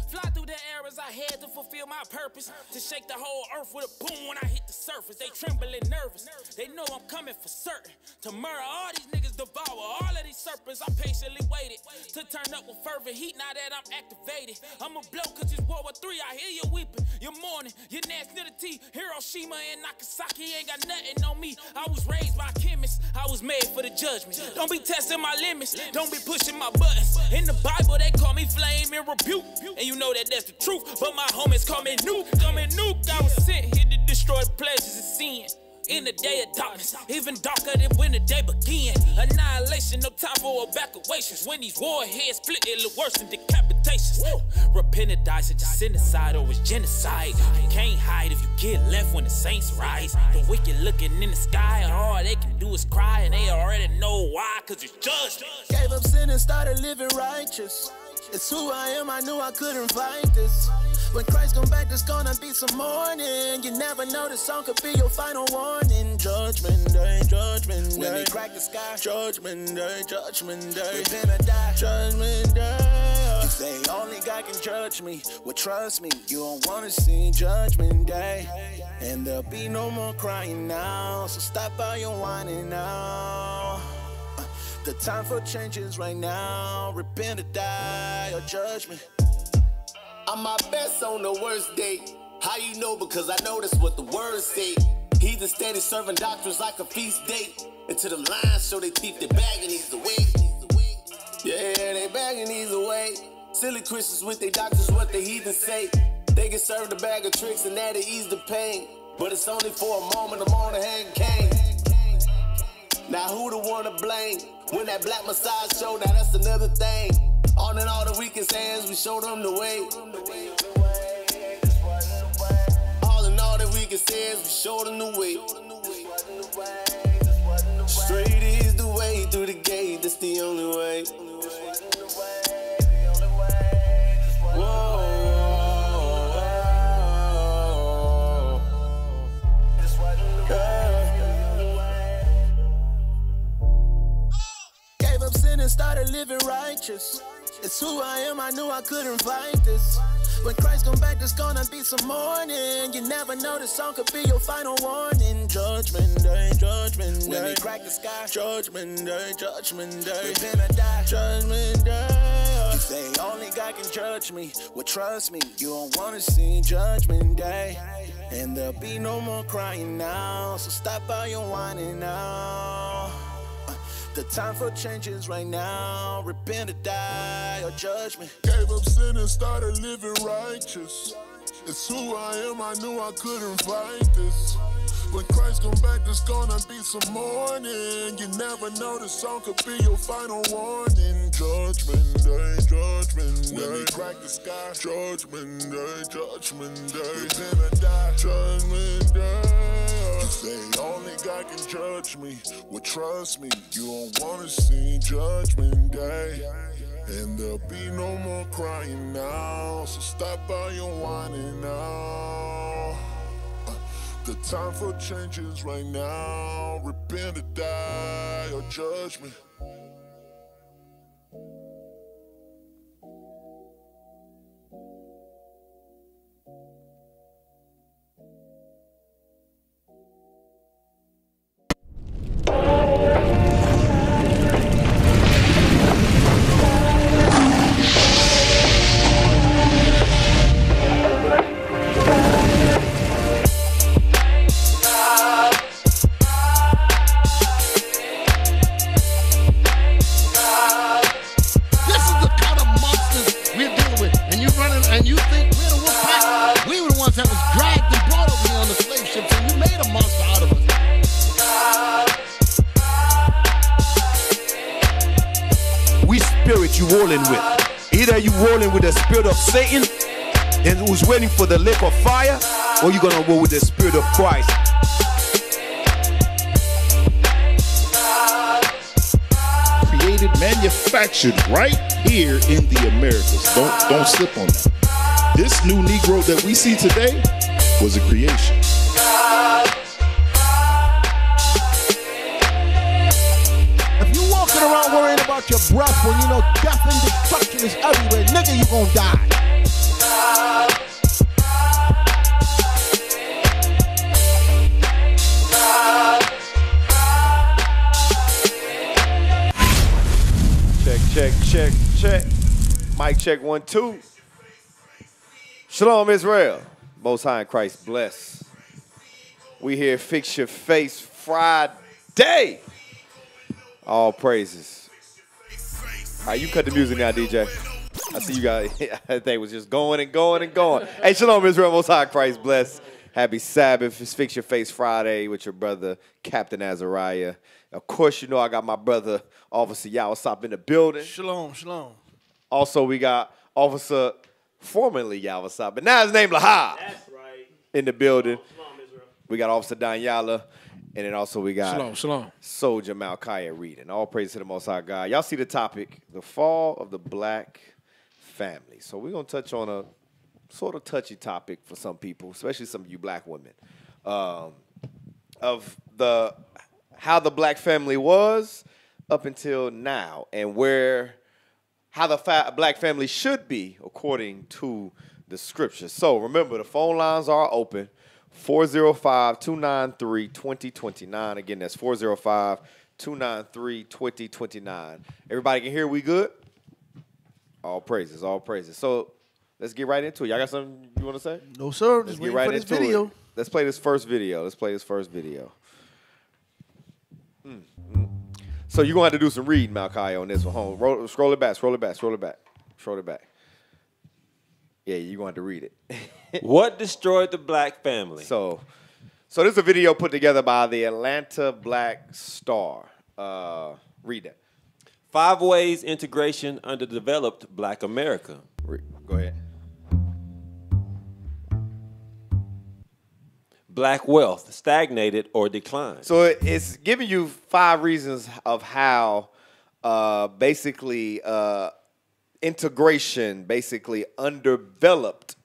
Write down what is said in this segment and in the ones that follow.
Fly through the areas I had to fulfill my purpose, to shake the whole earth with a boom when I hit the surface. They trembling nervous, they know I'm coming for certain, to murder all these niggas, devour all of these serpents. I patiently waited to turn up with fervent heat. Now that I'm activated, I'ma blow cause it's World War III. I hear you weeping, you're mourning, your nationality, Hiroshima and Nagasaki ain't got nothing on me. I was raised by chemists, I was made for the judgment. Don't be testing my limits, don't be pushing my buttons. In the Bible they call me flame and rebuke, and you know that that's the truth, but my homies call me nuke. I was sent here to destroy pleasures of sin in the day of darkness, even darker than when the day began. Annihilation, no time for evacuations. When these warheads split, it look worse than decapitations. Repentance is just genocide or it's genocide. You can't hide if you get left when the saints rise. The wicked looking in the sky, and all they can do is cry, and they already know why, cause it's judgment. Gave up sin and started living righteous. It's who I am, I knew I couldn't fight this. When Christ come back, there's gonna be some mourning. You never know, this song could be your final warning. Judgment day, judgment day. When they crack the sky, judgment day, judgment day. Repent or die, judgment day. You say only God can judge me, well trust me, you don't wanna see judgment day. And there'll be no more crying now, so stop all your whining now. The time for change is right now. Repent or die, or judgment. I'm my best on the worst day. How you know? Because I know that's what the words say. He's a steady serving doctrines like a feast day. Into the lines show they teeth, they bagging these away. Yeah, they bagging these away. Silly Christians with their doctors, what the heathens say. They get served a bag of tricks and that'll ease the pain. But it's only for a moment, I'm on the hand cane. Now who the one to blame? When that black Messiah showed, now that's another thing. On and all the weakest hands, we showed them the way. All in all the weakest hands, we showed them the way. Straight is the way through the gate, that's the only way. Whoa. Gave up sin and started living righteous. It's who I am, I knew I couldn't fight this. When Christ come back, there's gonna be some mourning. You never know, this song could be your final warning. Judgment day, judgment day. When they crack the sky, judgment day, judgment day. Repent or die, judgment day. You say only God can judge me, well trust me, you don't wanna see judgment day. And there'll be no more crying now, so stop all your whining now. The time for change is right now. Repent or die, or judgment. Gave up sin and started living righteous. It's who I am, I knew I couldn't fight this. When Christ come back, there's gonna be some mourning. You never know, the song could be your final warning. Judgment day, judgment day. When they crack the sky, judgment day, judgment day. Repent or die, judgment day. You say only God can judge me, well trust me, you don't wanna see judgment day. And there'll be no more crying now, so stop all your whining now. The time for change is right now. Repent or die, or judgment. You rolling with. Either you rolling with the spirit of Satan and who's waiting for the lake of fire, or you're gonna roll with the spirit of Christ. Created, manufactured right here in the Americas. Don't slip on that. This new Negro that we see today was a creation. If you walking around worrying about out your breath when you know death and destruction is everywhere. Nigga, you gon' die. Check. Mic check 1, 2. Shalom, Israel. Most High in Christ bless. We here, Fix Your Face Friday. All praises. All right, you cut the music now, DJ. I see you guys. That thing was just going and going and going. Hey, Shalom, Israel. Most High in Christ bless. Happy Sabbath. It's Fix Your Face Friday with your brother, Captain Azariah. Of course, you know I got my brother, Officer Yawasop, in the building. Shalom, shalom. Also, we got Officer formerly Yawasop, but now his name Lahab. That's right. In the building. Shalom, Israel. We got Officer Danyala, and then also we got Shalom. Soldier Malchiah reading. All praise to the Most High God. Y'all see the topic, the fall of the black family. So we're going to touch on a sort of touchy topic for some people, especially some of you black women, of how the black family was up until now and how the black family should be according to the scripture. So remember, the phone lines are open, 405-293-2029. Again, that's 405-293-2029. Everybody can hear we good? All praises, all praises. So let's get right into it. Y'all got something you want to say? No, sir. Let's Just get waiting right for this into video. it. Let's play this first video. So you're going to have to do some reading, Malchiah, on this one. Scroll it back. Yeah, you're going to have to read it. What destroyed the black family? So this is a video put together by the Atlanta Black Star. Read that. 5 ways integration underdeveloped black America. Go ahead. Black wealth stagnated or declined. So it's giving you 5 reasons of how basically integration basically underdeveloped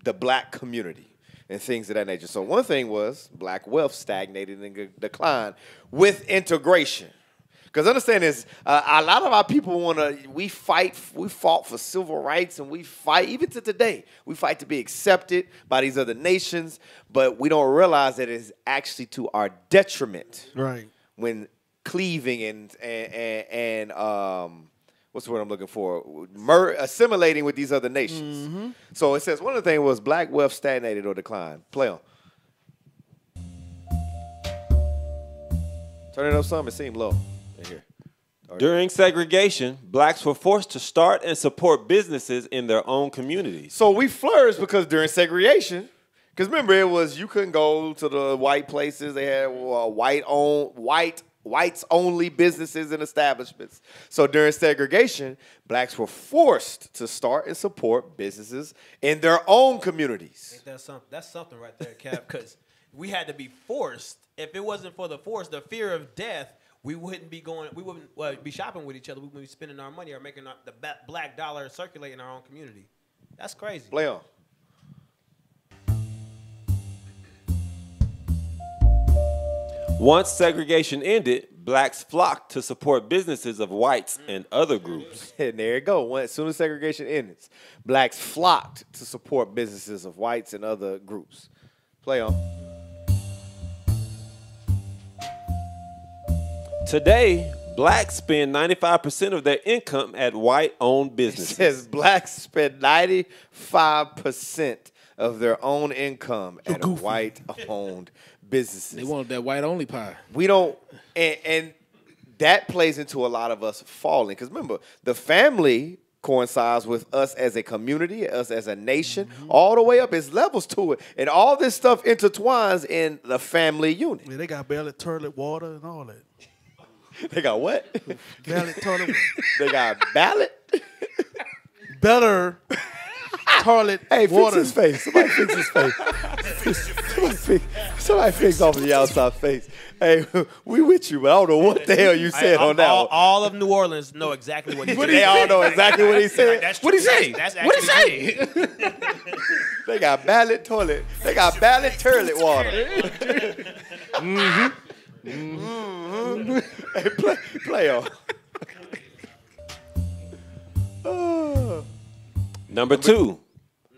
the black community and things of that nature. So one thing was black wealth stagnated and declined with integration. Because understand this, a lot of our people we fought for civil rights, and we fight, even to today, we fight to be accepted by these other nations, but we don't realize that it's actually to our detriment. Right. When cleaving and what's the word I'm looking for? Assimilating with these other nations. Mm-hmm. So it says one of the things was black wealth stagnated or declined. Play on. Turn it up some, it seemed low. Here. Right. During segregation, blacks were forced to start and support businesses in their own communities. So we flourished because during segregation, because remember you couldn't go to the white places. They had whites only businesses and establishments. So during segregation, blacks were forced to start and support businesses in their own communities. Ain't that something? That's something right there, Cap. Because we had to be forced. If it wasn't for the force, the fear of death, we wouldn't be be shopping with each other. We wouldn't be spending our money or making the black dollar circulate in our own community. That's crazy. Play on. Once segregation ended, blacks flocked to support businesses of whites and other groups. And there you go. As soon as segregation ends, blacks flocked to support businesses of whites and other groups. Play on. Today, blacks spend 95% of their income at white-owned businesses. It says blacks spend 95% of their own income at white-owned businesses. They wanted that white-only pie. We don't, and that plays into a lot of us falling. Because remember, the family coincides with us as a community, us as a nation, all the way up. There's levels to it. And all this stuff intertwines in the family unit. Yeah, they got barely toilet water and all that. They got what? Barely toilet water. They got ballot? Better toilet Hey, water. fix his face. Somebody fix his face. Somebody fix off of the outside face. Hey, we with you, but I don't know what the hell you said on that one. All of New Orleans know exactly what he said. They all know exactly what he said. What he say? What he say? They got ballot toilet. They got ballot toilet water. Hey, play on. Number 2,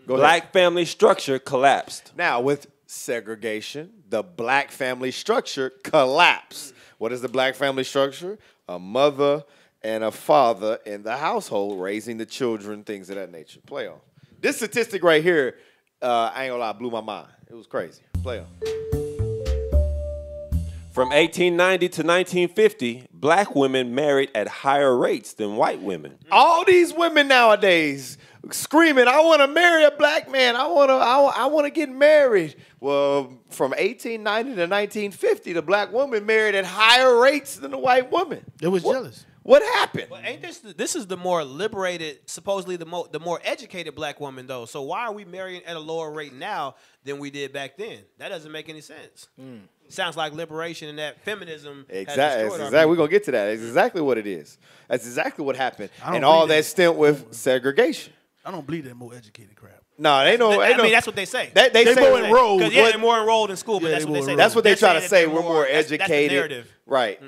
black family structure collapsed. Now, with segregation, the black family structure collapsed. What is the black family structure? A mother and a father in the household raising the children, things of that nature. Play on. This statistic right here, I ain't gonna lie, blew my mind. It was crazy. Play on. From 1890 to 1950, black women married at higher rates than white women. All these women nowadays screaming, I want to marry a black man. I want to get married. Well, from 1890 to 1950, the black woman married at higher rates than the white woman. They was jealous. What happened? Well, ain't this is the more liberated, supposedly the more educated black woman though. So why are we marrying at a lower rate now than we did back then? That doesn't make any sense. Sounds like liberation and that feminism. Exactly. We're gonna get to that. It's exactly what it is. That's exactly what happened, and all that stemmed with segregation. I don't believe that more educated crap. No, they know. I mean, that's what they say. They say more enrolled. Yeah, they're more enrolled in school, but Yeah, that's what they say. That's what they try to say. that We're more educated. That's the narrative. Right.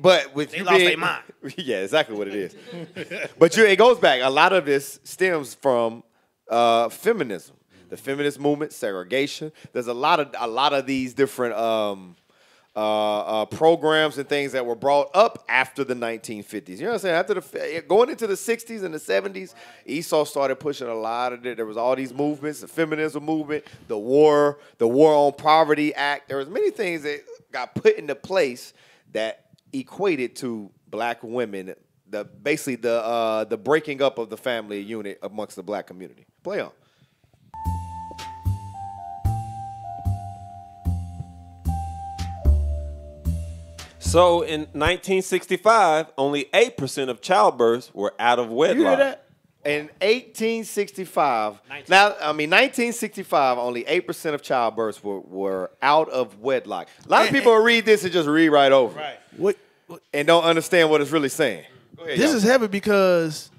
But with They you lost being, their mind. Yeah, exactly what it is. But it goes back. A lot of this stems from feminism, the feminist movement, segregation. There's a lot of these different programs and things that were brought up after the 1950s. You know what I'm saying? After going into the 60s and the 70s, Esau started pushing a lot of it. There was all these movements, the feminism movement, the War on Poverty Act. There was many things that got put into place that equated to black women, basically the breaking up of the family unit amongst the black community. Play on. So in 1965, only 8% of childbirths were out of wedlock. You hear that? In 1865, 1965, only 8% of childbirths were out of wedlock. A lot of people read this and just read right over it. What? And don't understand what it's really saying. Go ahead, This is heavy because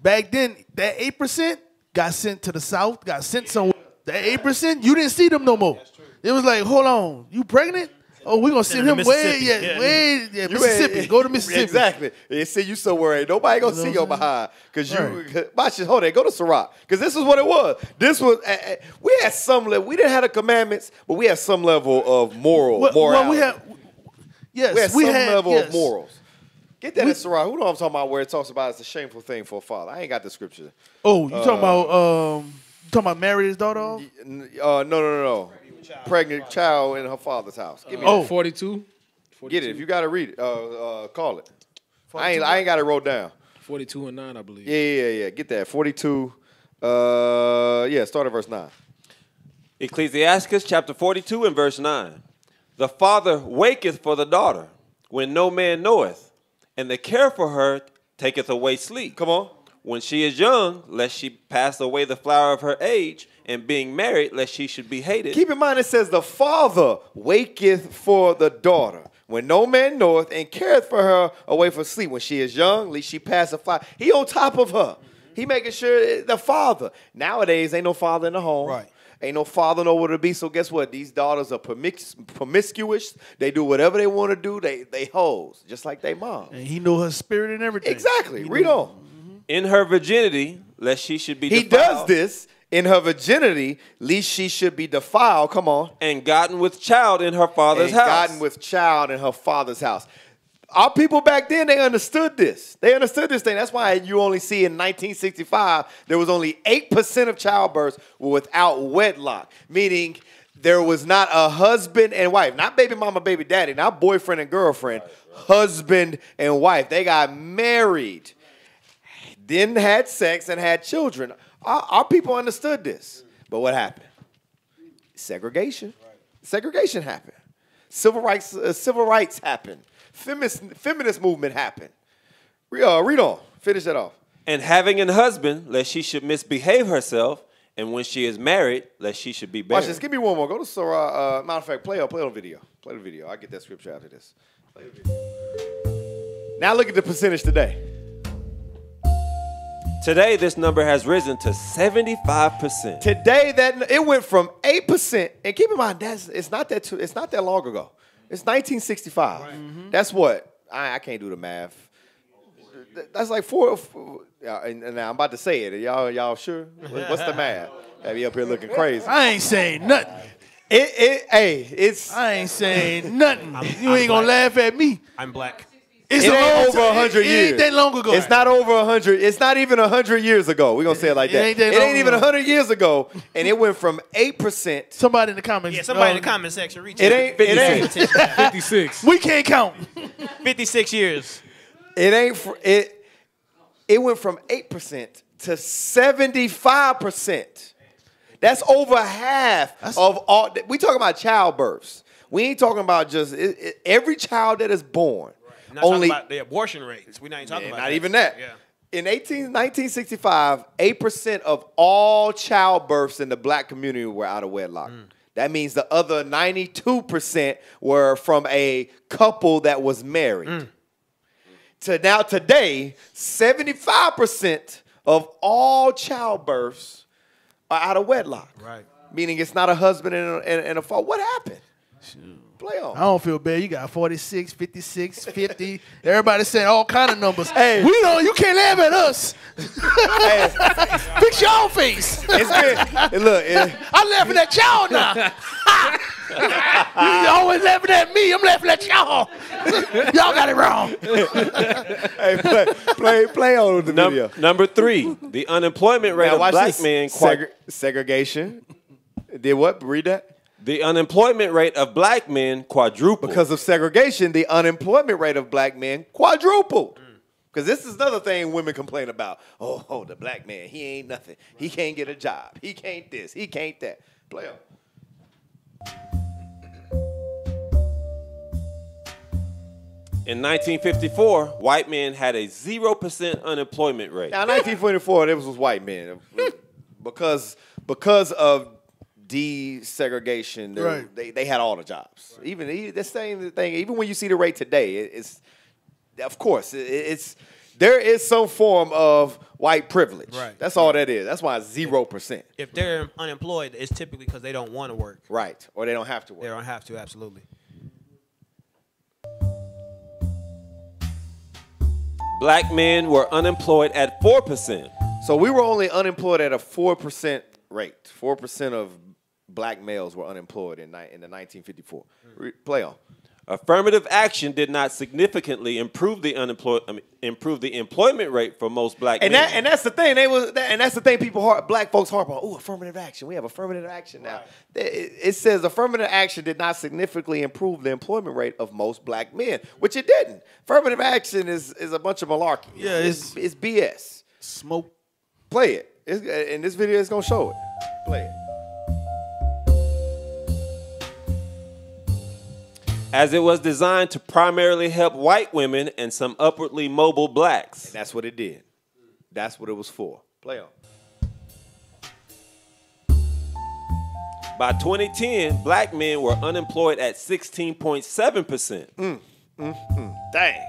back then, that 8% got sent to the South, got sent somewhere. That 8%, you didn't see them no more. It was like, hold on, you pregnant? Oh, we're going to send him Mississippi. Go to Mississippi. Exactly. They see you somewhere. Ain't nobody going to see your behind. Because hold on, go to Sirach. Because this is what it was. This was, we had some level, we didn't have the commandments, but we had some level of morality. Well, we had some level of morals. Get that in Sirach. Who know I'm talking about where it talks about it's a shameful thing for a father. I ain't got the scripture. Oh, you talking about married his daughter off? No. Pregnant child in her father's house. Give me 42. Get it. If you got to read it, call it. I ain't got it wrote down. 42 and 9, I believe. Yeah. Get that. 42. Start at verse 9. Ecclesiastes chapter 42 and verse 9. The father waketh for the daughter when no man knoweth, and the care for her taketh away sleep. Come on. When she is young, lest she pass away the flower of her age, and being married, lest she should be hated. Keep in mind it says the father waketh for the daughter when no man knoweth, and careth for her away for sleep. When she is young, lest she pass a flower. He on top of her. He making sure the father. Nowadays, ain't no father in the home. Right. Ain't no father nowhere to be. So guess what? These daughters are promiscuous. They do whatever they want to do. They hoes, just like they mom. And he know her spirit and everything. Exactly. Read on. In her virginity, lest she should be He defiled. does this in her virginity, lest she should be defiled. Come on. And gotten with child in her father's house. Gotten with child in her father's house. Our people back then, they understood this. They understood this thing. That's why you only see in 1965, there was only 8% of childbirths were without wedlock, meaning there was not a husband and wife, not baby mama, baby daddy, not boyfriend and girlfriend, husband and wife. They got married, then had sex and had children. Our people understood this. But what happened? Segregation. Segregation happened. Civil rights happened. Feminist movement happened. Read on. Finish that off. And having an husband, lest she should misbehave herself, and when she is married, lest she should be barren. Watch this. Give me one more. Go to Surah. Matter of fact, play on video. Play the video. I'll get that scripture after this. Play the video. Now look at the percentage today. Today, this number has risen to 75%. Today, it went from 8%, and keep in mind, it's not that long ago. It's 1965. Right. That's what I can't do the math. That's like four. And now I'm about to say it. Y'all sure? What's the math? Have you up here looking crazy? I ain't saying nothing. It's. I ain't saying nothing. You ain't gonna laugh at me. I'm black. It's it ain't over 100 It years. ain't that long ago. It's not over 100. It's not even 100 years ago. We're gonna say it like that. It ain't even 100 years ago, and it went from 8%. Somebody in the comments. Yeah, somebody in the comment section. Reach It out. ain't. It ain't. 56. We can't count. 56 years. It ain't. It went from 8% to 75%. That's over half of all. We talking about childbirths. We ain't talking about just every child that is born. Right. Not talking about the abortion rates. We're not even talking about not that. even that. Yeah. In 1965, 8% of all childbirths in the black community were out of wedlock. That means the other 92% were from a couple that was married. To now today, 75% of all childbirths are out of wedlock. Right. Meaning it's not a husband and a father. What happened? Play on. I don't feel bad. You got 46, 56, 50. Everybody saying all kind of numbers. Hey. We don't. You can't laugh at us. Fix your own face. It's good. Look, I'm laughing at y'all now. You always laughing at me. I'm laughing at y'all. Y'all got it wrong. hey, play on the video. Number 3, the unemployment rate Now, of watch black this. men. Segregation. Did what? Read that. The unemployment rate of black men quadrupled. Because of segregation, the unemployment rate of black men quadrupled. Because this is another thing women complain about. Oh, the black man, he ain't nothing. He can't get a job. He can't this. He can't that. Play on. In 1954, white men had a 0% unemployment rate. Now, in 1944, this was white men. Because of desegregation, Right. they had all the jobs. Even the same thing. Even when you see the rate today, it's of course there is some form of white privilege. Right. That's all that is. That's why it's 0%. If they're unemployed, it's typically because they don't want to work. Right. Or they don't have to work. They don't have to, absolutely. Black men were unemployed at 4%. So we were only unemployed at a 4% rate. 4% of black males were unemployed in the 1954. Play on. Affirmative action did not significantly improve the employment rate for most black men. And that's the thing. That's the thing. Black folks harp on. Oh, affirmative action. We have affirmative action now. Right. It says affirmative action did not significantly improve the employment rate of most black men, which it didn't. Affirmative action is a bunch of malarkey. Yeah, it's BS. Smoke. Play it. In this video, it's gonna show it. Play it. As it was designed to primarily help white women and some upwardly mobile blacks. And that's what it did. That's what it was for. Play on. By 2010, black men were unemployed at 16.7%. Dang.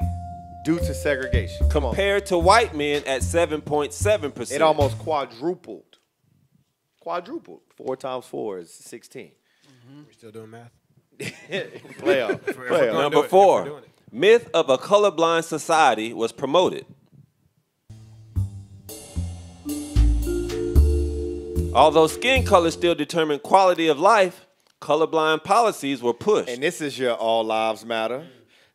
Due to segregation. Compared to white men at 7.7%. It almost quadrupled. 4 times 4 is 16. We still doing math? Play on. Number 4, myth of a colorblind society was promoted. Although skin color still determined quality of life, colorblind policies were pushed. And this is your all lives matter.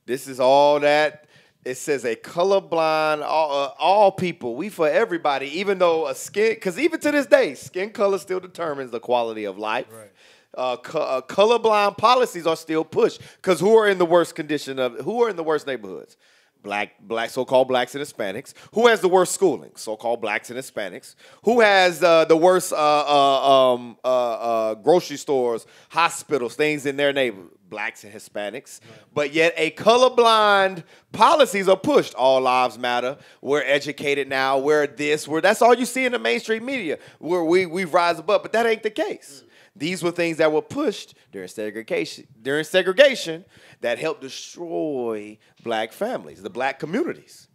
This is all that. It says a colorblind, all people, we for everybody, even though because even to this day, skin color still determines the quality of life. Right. Colorblind policies are still pushed because who are in the worst neighborhoods? So-called blacks and Hispanics. Who has the worst schooling? So-called blacks and Hispanics. Who has the worst grocery stores, hospitals, things in their neighborhood? Blacks and Hispanics. Right. But yet a colorblind policies are pushed. All lives matter. We're educated now. That's all you see in the mainstream media. Where we rise above, but that ain't the case. These were things that were pushed during segregation that helped destroy black families, the black communities.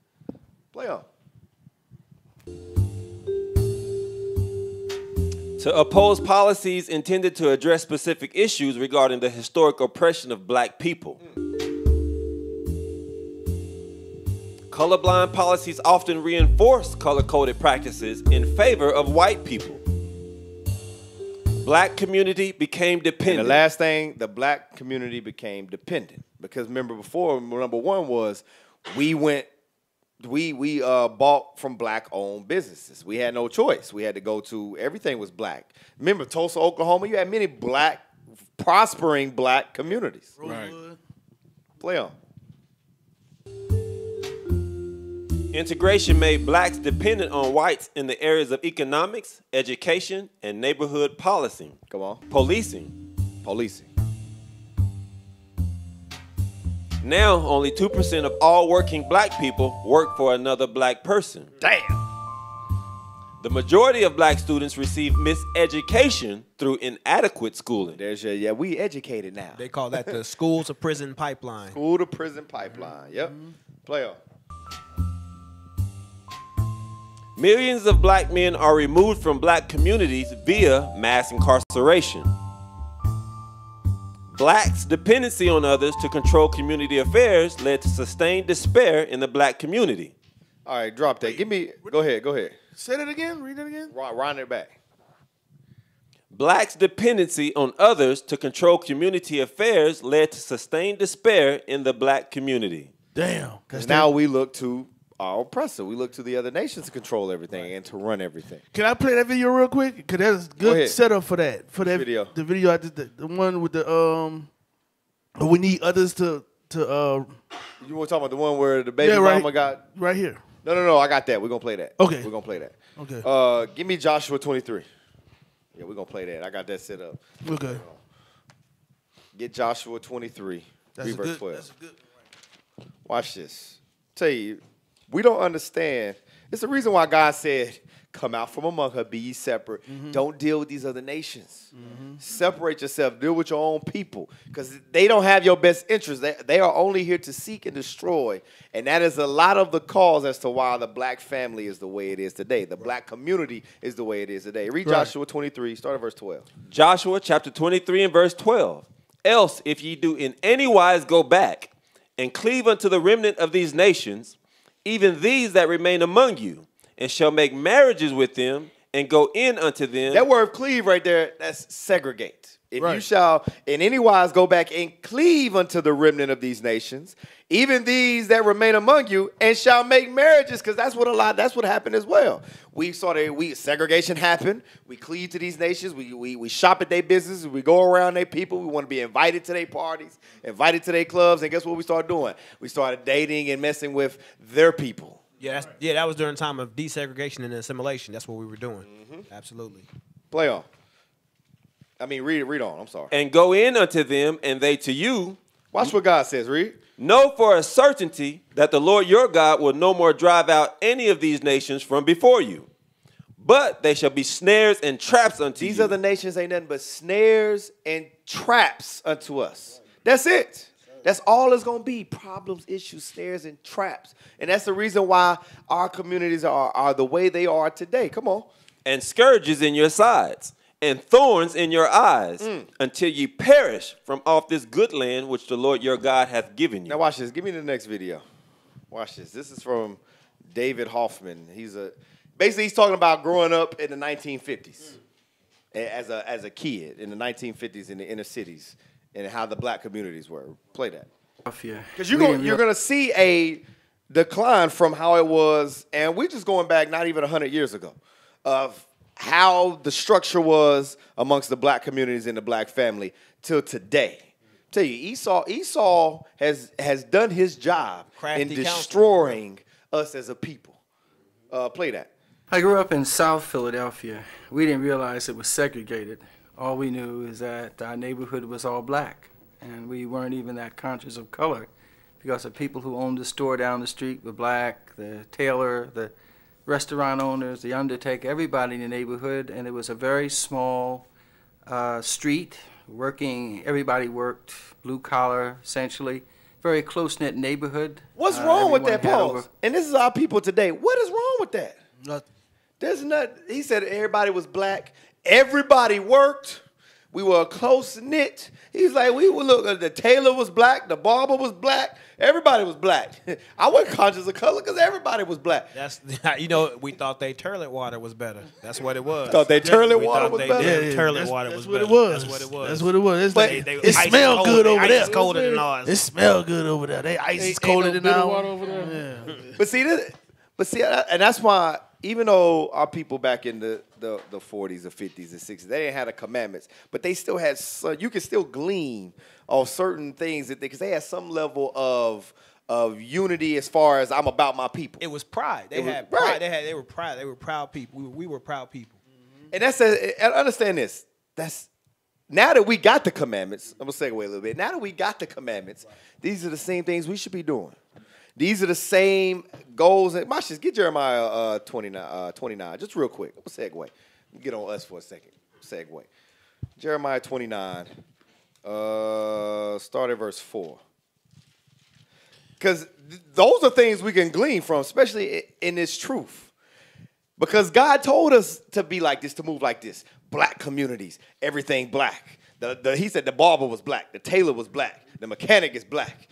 Play on. To oppose policies intended to address specific issues regarding the historic oppression of black people. Colorblind policies often reinforce color-coded practices in favor of white people. Black community became dependent. And the last thing, the black community became dependent. Because remember before, number one was we bought from black-owned businesses. We had no choice. We had to go to, everything was black. Remember Tulsa, Oklahoma, you had many prospering black communities. Right. Play on. Integration made blacks dependent on whites in the areas of economics, education, and neighborhood policing. Come on. Policing. Now, only 2% of all working black people work for another black person. Damn. The majority of black students receive miseducation through inadequate schooling. We educated now. They call that the school to prison pipeline. School to prison pipeline. Yep. Play on. Millions of black men are removed from black communities via mass incarceration. Blacks' dependency on others to control community affairs led to sustained despair in the black community. All right, drop that. Go ahead. Say that again. Read that again. Round it back. Blacks' dependency on others to control community affairs led to sustained despair in the black community. Damn. Because now we look to our oppressor. We look to the other nations to control everything and to run everything. Can I play that video real quick? Because that's good setup for that. For that video. The video I did, the one with the we need others to You want to talk about the one where the baby mama got right here? No, I got that. We're gonna play that. Okay. We're gonna play that. Okay. Give me Joshua 23. Yeah, we're gonna play that. I got that set up. Okay. Get Joshua 23. That's verse 12. That's a good one. Watch this. Tell you, we don't understand. It's the reason why God said, come out from among her, be ye separate. Don't deal with these other nations. Separate yourself. Deal with your own people. Because they don't have your best interest. They are only here to seek and destroy. And that is a lot of the cause as to why the black family is the way it is today. The black community is the way it is today. Read Joshua 23, start at verse 12. Joshua chapter 23 and verse 12. Else, if ye do in any wise go back and cleave unto the remnant of these nations, even these that remain among you, and shall make marriages with them, and go in unto them. That word cleave right there, that's segregate. If you shall in any wise go back and cleave unto the remnant of these nations, even these that remain among you, and shall make marriages, because that's what happened as well. We saw segregation happen. We cleave to these nations. We shop at their businesses. We go around their people. We want to be invited to their parties, invited to their clubs, and guess what we started doing? We started dating and messing with their people. Yeah, that was during the time of desegregation and assimilation. That's what we were doing. Absolutely. Play on. Read on. I'm sorry. And go in unto them, and they to you. Watch what God says. Read. Know for a certainty that the Lord your God will no more drive out any of these nations from before you. But they shall be snares and traps unto you. These other nations ain't nothing but snares and traps unto us. That's it. That's all it's going to be. Problems, issues, snares, and traps. And that's the reason why our communities are the way they are today. Come on. And scourges in your sides, and thorns in your eyes, until ye perish from off this good land which the Lord your God hath given you. Now watch this. Give me the next video. Watch this. This is from David Hoffman. Basically he's talking about growing up in the 1950s as a kid in the 1950s in the inner cities and how the black communities were. Play that. Because you're going to see a decline from how it was, and we're just going back not even 100 years ago, of how the structure was amongst the black communities in the black family till today. Tell you, Esau has done his job in destroying us as a people. Play that. I grew up in South Philadelphia. We didn't realize it was segregated. All we knew is that our neighborhood was all black, and we weren't even that conscious of color because the people who owned the store down the street were black, the tailor, the restaurant owners, the undertaker, everybody in the neighborhood, and it was a very small street, everybody worked, blue collar, essentially, very close-knit neighborhood. What's wrong with that, Paul? And this is our people today. What is wrong with that? Nothing. There's nothing. He said everybody was black. Everybody worked. We were close knit. He's like, we were look. The tailor was black. The barber was black. Everybody was black. I wasn't conscious of color because everybody was black. That's we thought they toilet water was better. That's what it was. Thought they toilet water was better. Toilet water was better. That's what it was. That's what it was. But it smelled good over there. Ice is colder than ours. It smelled good over there. They ice is colder than ours. Over there. Yeah. But see, and that's why. Even though our people back in the 40s, the 50s, the 60s, they didn't have the commandments, but they still had you can still glean on certain things because they had some level of unity as far as I'm about my people. It was pride. They had pride. They were proud. They were proud people. We were proud people. And and understand this. That's now that we got the commandments. I'm gonna segue a little bit. Now that we got the commandments, these are the same things we should be doing. These are the same goals. Mashis, get Jeremiah 29, just real quick. I'm going to segue. Get on us for a second. Segue. Jeremiah 29, start at verse 4. Because those are things we can glean from, especially in this truth. Because God told us to be like this, to move like this. Black communities, everything black. He said the barber was black. The tailor was black. The mechanic is black.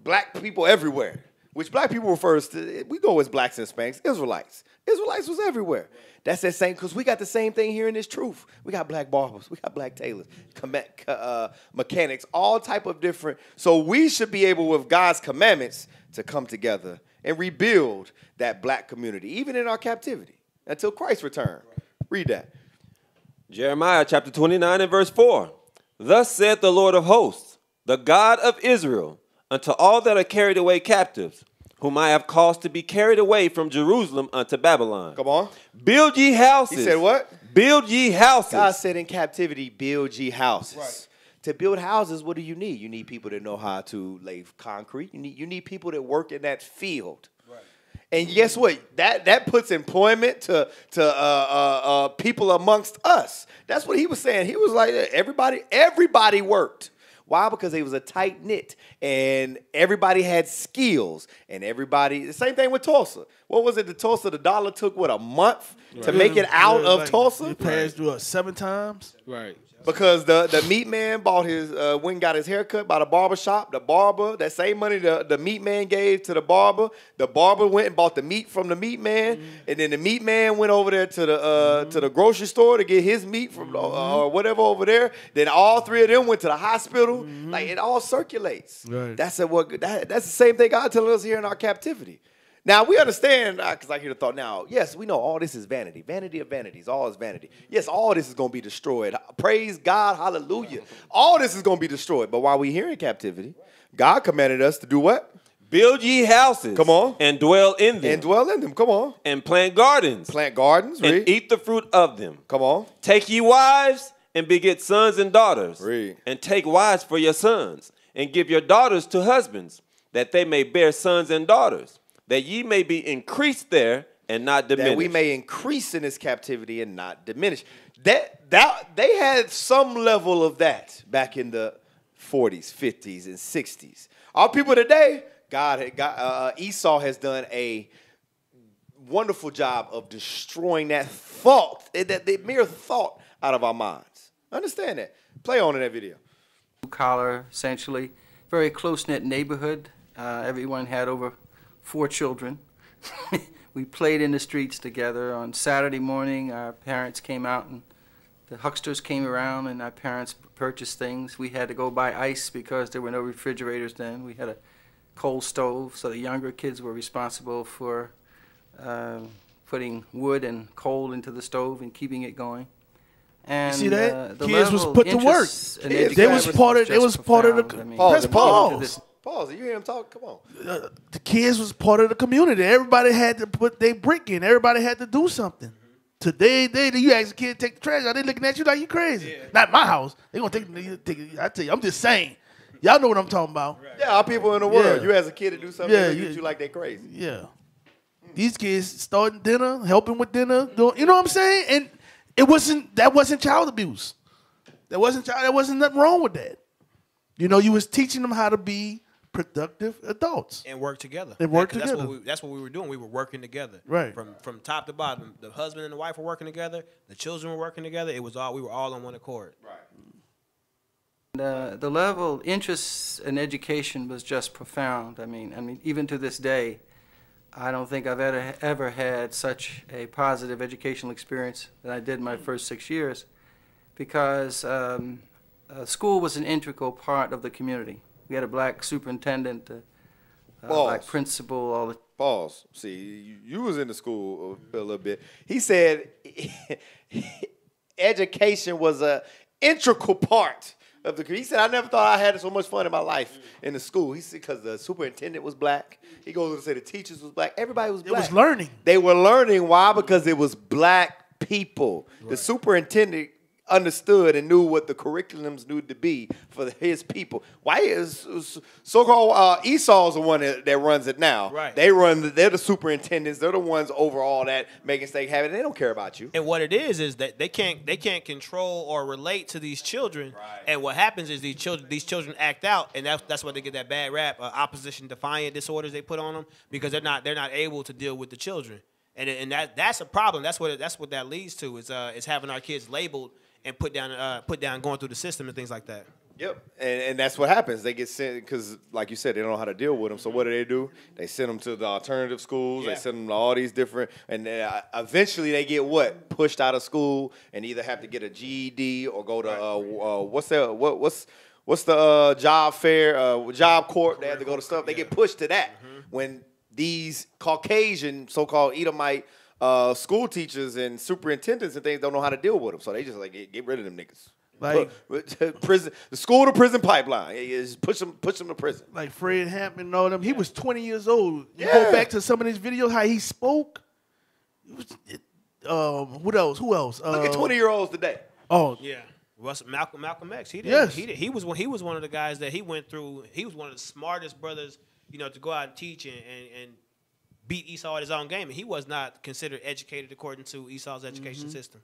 Black people everywhere, which black people refers to, we go as blacks and Hispanics, Israelites. Israelites was everywhere. That's that same, because we got the same thing here in this truth. We got black barbers, we got black tailors, mechanics, all type of different. So we should be able, with God's commandments, to come together and rebuild that black community, even in our captivity, until Christ return. Read that. Jeremiah chapter 29 and verse 4. Thus saith the Lord of hosts, the God of Israel, unto all that are carried away captives, whom I have caused to be carried away from Jerusalem unto Babylon. Come on. Build ye houses. He said what? Build ye houses. God said in captivity, build ye houses. Right. To build houses, what do you need? You need people that know how to lay concrete. You need people that work in that field. Right. And guess what? That puts employment to people amongst us. That's what he was saying. He was like, everybody worked. Why? Because it was a tight knit, and everybody had skills, and the same thing with Tulsa. What was it? The Tulsa, the dollar took a month to make it out of Tulsa. It passed through 7 times. Right. Because the meat man bought went and got his hair cut by the barber shop. The barber, that same money the meat man gave to the barber went and bought the meat from the meat man, and then the meat man went over there to the grocery store to get his meat from or whatever over there. Then all three of them went to the hospital. Like it all circulates. Right. That's the same thing God telling us here in our captivity. Now, we understand, because I hear the thought now, yes, we know all this is vanity. Vanity of vanities, all is vanity. Yes, all this is going to be destroyed. Praise God, hallelujah. All this is going to be destroyed. But while we're here in captivity, God commanded us to do what? Build ye houses. Come on. And dwell in them. And dwell in them. Come on. And plant gardens. Plant gardens. And eat the fruit of them. Come on. Take ye wives and beget sons and daughters. Read. And take wives for your sons. And give your daughters to husbands, that they may bear sons and daughters, that ye may be increased there and not diminished. That we may increase in this captivity and not diminish. They had some level of that back in the 40s, 50s, and 60s. Our people today, Esau has done a wonderful job of destroying that thought, the mere thought out of our minds. Understand that. Play on in that video. Collar, essentially. Very close-knit neighborhood. Everyone had over 4 children. We played in the streets together. On Saturday morning, our parents came out and the hucksters came around and our parents purchased things. We had to go buy ice because there were no refrigerators then. We had a coal stove, so the younger kids were responsible for putting wood and coal into the stove and keeping it going. And you see that? Kids was put to work. They was part of the Pause. You hear him talk? Come on. The kids was part of the community. Everybody had to put their brick in. Everybody had to do something. Today, you ask a kid to take the trash out, they looking at you like you crazy. Yeah. Not my house. They gonna take it. I tell you, I'm just saying. Y'all know what I'm talking about. Right. Yeah, our people in the world. You as a kid to do something, they look at you like they crazy. Yeah. These kids starting dinner, helping with dinner. You know what I'm saying? And that wasn't child abuse. There wasn't nothing wrong with that. You know, you was teaching them how to be productive adults. And work together. And work That's together. that's what we were doing. We were working together. Right. From top to bottom. The husband and the wife were working together. The children were working together. We were all on one accord. Right. The level of interest in education was just profound. I mean, even to this day, I don't think I've ever had such a positive educational experience that I did in my first 6 years, because school was an integral part of the community. We had a black superintendent, a black principal, all the. Pause. See, you was in the school a little bit. He said education was a integral part of the. He said, I never thought I had so much fun in my life in the school. He said because the superintendent was black. He goes and say the teachers was black. Everybody was black. It was learning. They were learning. Why? Because it was black people. Right. The superintendent understood and knew what the curriculums needed to be for his people. Why is so-called Esau's the one that runs it now? Right. They're the superintendents. They're the ones over all that making steak happen. They don't care about you. And what it is that they can't control or relate to these children. Right. And what happens is these children act out, and that's why they get that bad rap, opposition defiant disorders they put on them, because they're not able to deal with the children. And that's a problem. That's what that leads to is having our kids labeled and put down going through the system and things like that. Yep, and that's what happens. They get sent because, like you said, they don't know how to deal with them. So what do? They send them to the alternative schools. Yeah. They send them to all these different, and eventually they get what? Pushed out of school and either have to get a GED or go to what's the job fair, job corps. They have to go to stuff. They get pushed to that when these Caucasian so-called Edomite school teachers and superintendents and things don't know how to deal with them, so they just like get rid of them niggas. Like prison, the school to prison pipeline. Just push them to prison. Like Fred Hampton and all them. He was 20 years old. You go back to some of these videos how he spoke. What else? Who else? Look at 20-year-olds today. Oh yeah. Malcolm X. He did. Yes. He was one of the guys that he went through. He was one of the smartest brothers, to go out and teach and beat Esau at his own game, and he was not considered educated according to Esau's education system.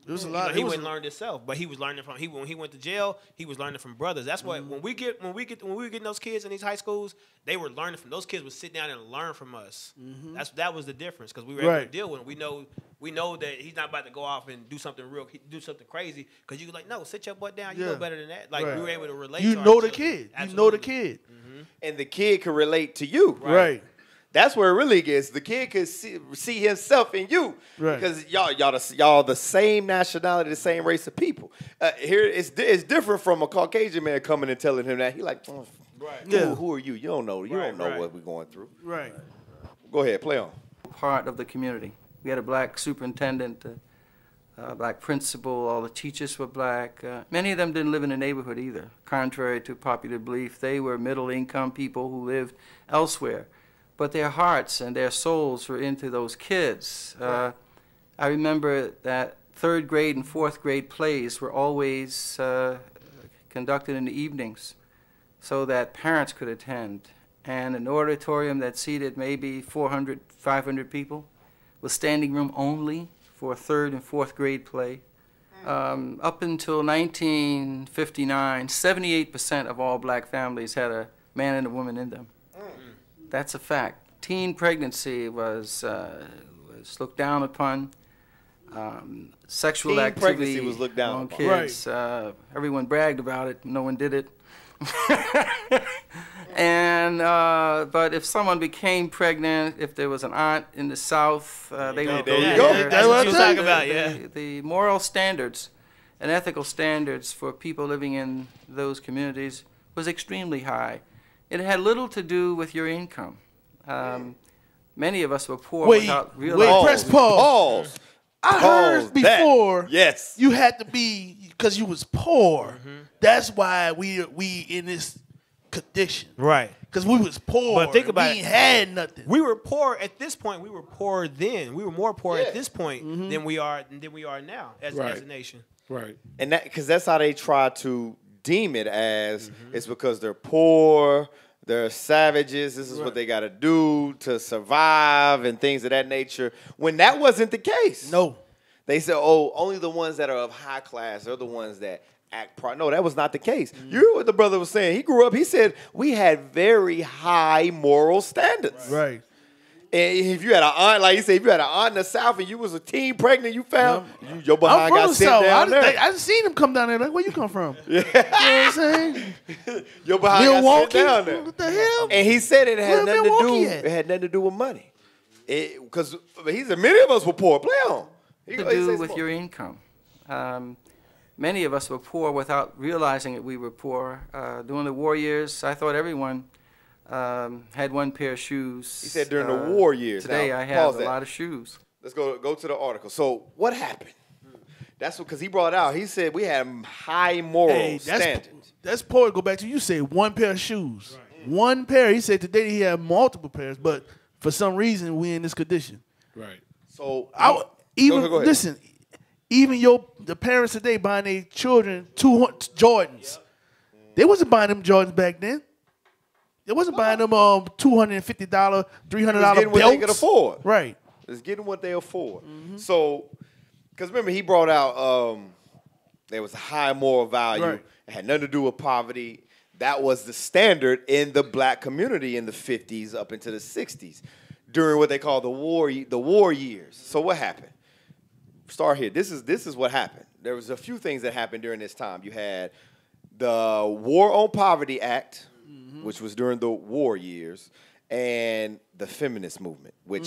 It was a lot. He wouldn't learn himself, but he was learning from. When he went to jail, he was learning from brothers. That's why when we were getting those kids in these high schools, they were learning from those kids. Would sit down and learn from us. That was the difference, because we were able to deal with him. We know that he's not about to go off and do something crazy. Because you were like, no, sit your butt down. You know better than that. Like we were able to relate. You to know our the children. kid. Absolutely. You know the kid, and the kid can relate to you. Right. That's where it really gets. The kid could see himself in you, right? Because y'all the same nationality, the same race of people. Here it's different from a Caucasian man coming and telling him that. He like, who are you? You don't know. You don't know what we're going through. Right. Go ahead, play on. Part of the community. We had a black superintendent, a black principal. All the teachers were black. Many of them didn't live in the neighborhood either. Contrary to popular belief, they were middle-income people who lived elsewhere. But their hearts and their souls were into those kids. I remember that 3rd grade and 4th grade plays were always conducted in the evenings so that parents could attend. And an auditorium that seated maybe 400, 500 people was standing room only for a 3rd and 4th grade play. Up until 1959, 78% of all black families had a man and a woman in them. That's a fact. Teen pregnancy was looked down upon. Sexual activity was looked down on upon. kids. Right. Everyone bragged about it. No one did it. And but if someone became pregnant, if there was an aunt in the South, they would go there. That's what you're talking about. The moral standards and ethical standards for people living in those communities was extremely high. It had little to do with your income. Many of us were poor without realizing. Press pause. I heard before. Yes. You had to be because you was poor. That's why we in this condition. Right. Because we was poor. But think about we ain't had nothing. We were poor at this point. We were poor then. We were more poor at this point than we are now as a nation. Right. And that because that's how they try to deem it as. It's because they're poor. They're savages. This is what they got to do to survive and things of that nature. When that wasn't the case. No. They said, oh, only the ones that are of high class are the ones that act no, that was not the case. You hear what the brother was saying. He grew up, he said, we had very high moral standards. Right. And if you had an aunt, like you said, if you had an aunt in the South and you was a teen pregnant, you found your behind got sent down there. I just seen him come down there. Like, where you come from? You know what I'm saying? Your behind got sent down there. What the hell? And he said it had nothing to do. It had nothing to do with money. Because he said many of us were poor. Play on. To do with your income. Many of us were poor without realizing that we were poor. During the war years, I thought everyone had one pair of shoes. He said during the war years. Today now, I have a lot of shoes. Let's go to the article. So what happened? That's because he brought out. He said we had high moral standards. That's poor. Go back to you said one pair of shoes. Right. One pair. He said today he had multiple pairs, but for some reason we in this condition. Right. So go listen. Even the parents today buying their children 200 Jordans. Yep. They wasn't buying them Jordans back then. They wasn't buying them $250, $300 belts. What they could afford. Right. It's getting what they afford. So, because remember, he brought out there was a high moral value. Right. It had nothing to do with poverty. That was the standard in the black community in the 50s up into the 60s during what they call the war years. So what happened? Start here. This is what happened. There was a few things that happened during this time. You had the War on Poverty Act, which was during the war years, and the feminist movement, which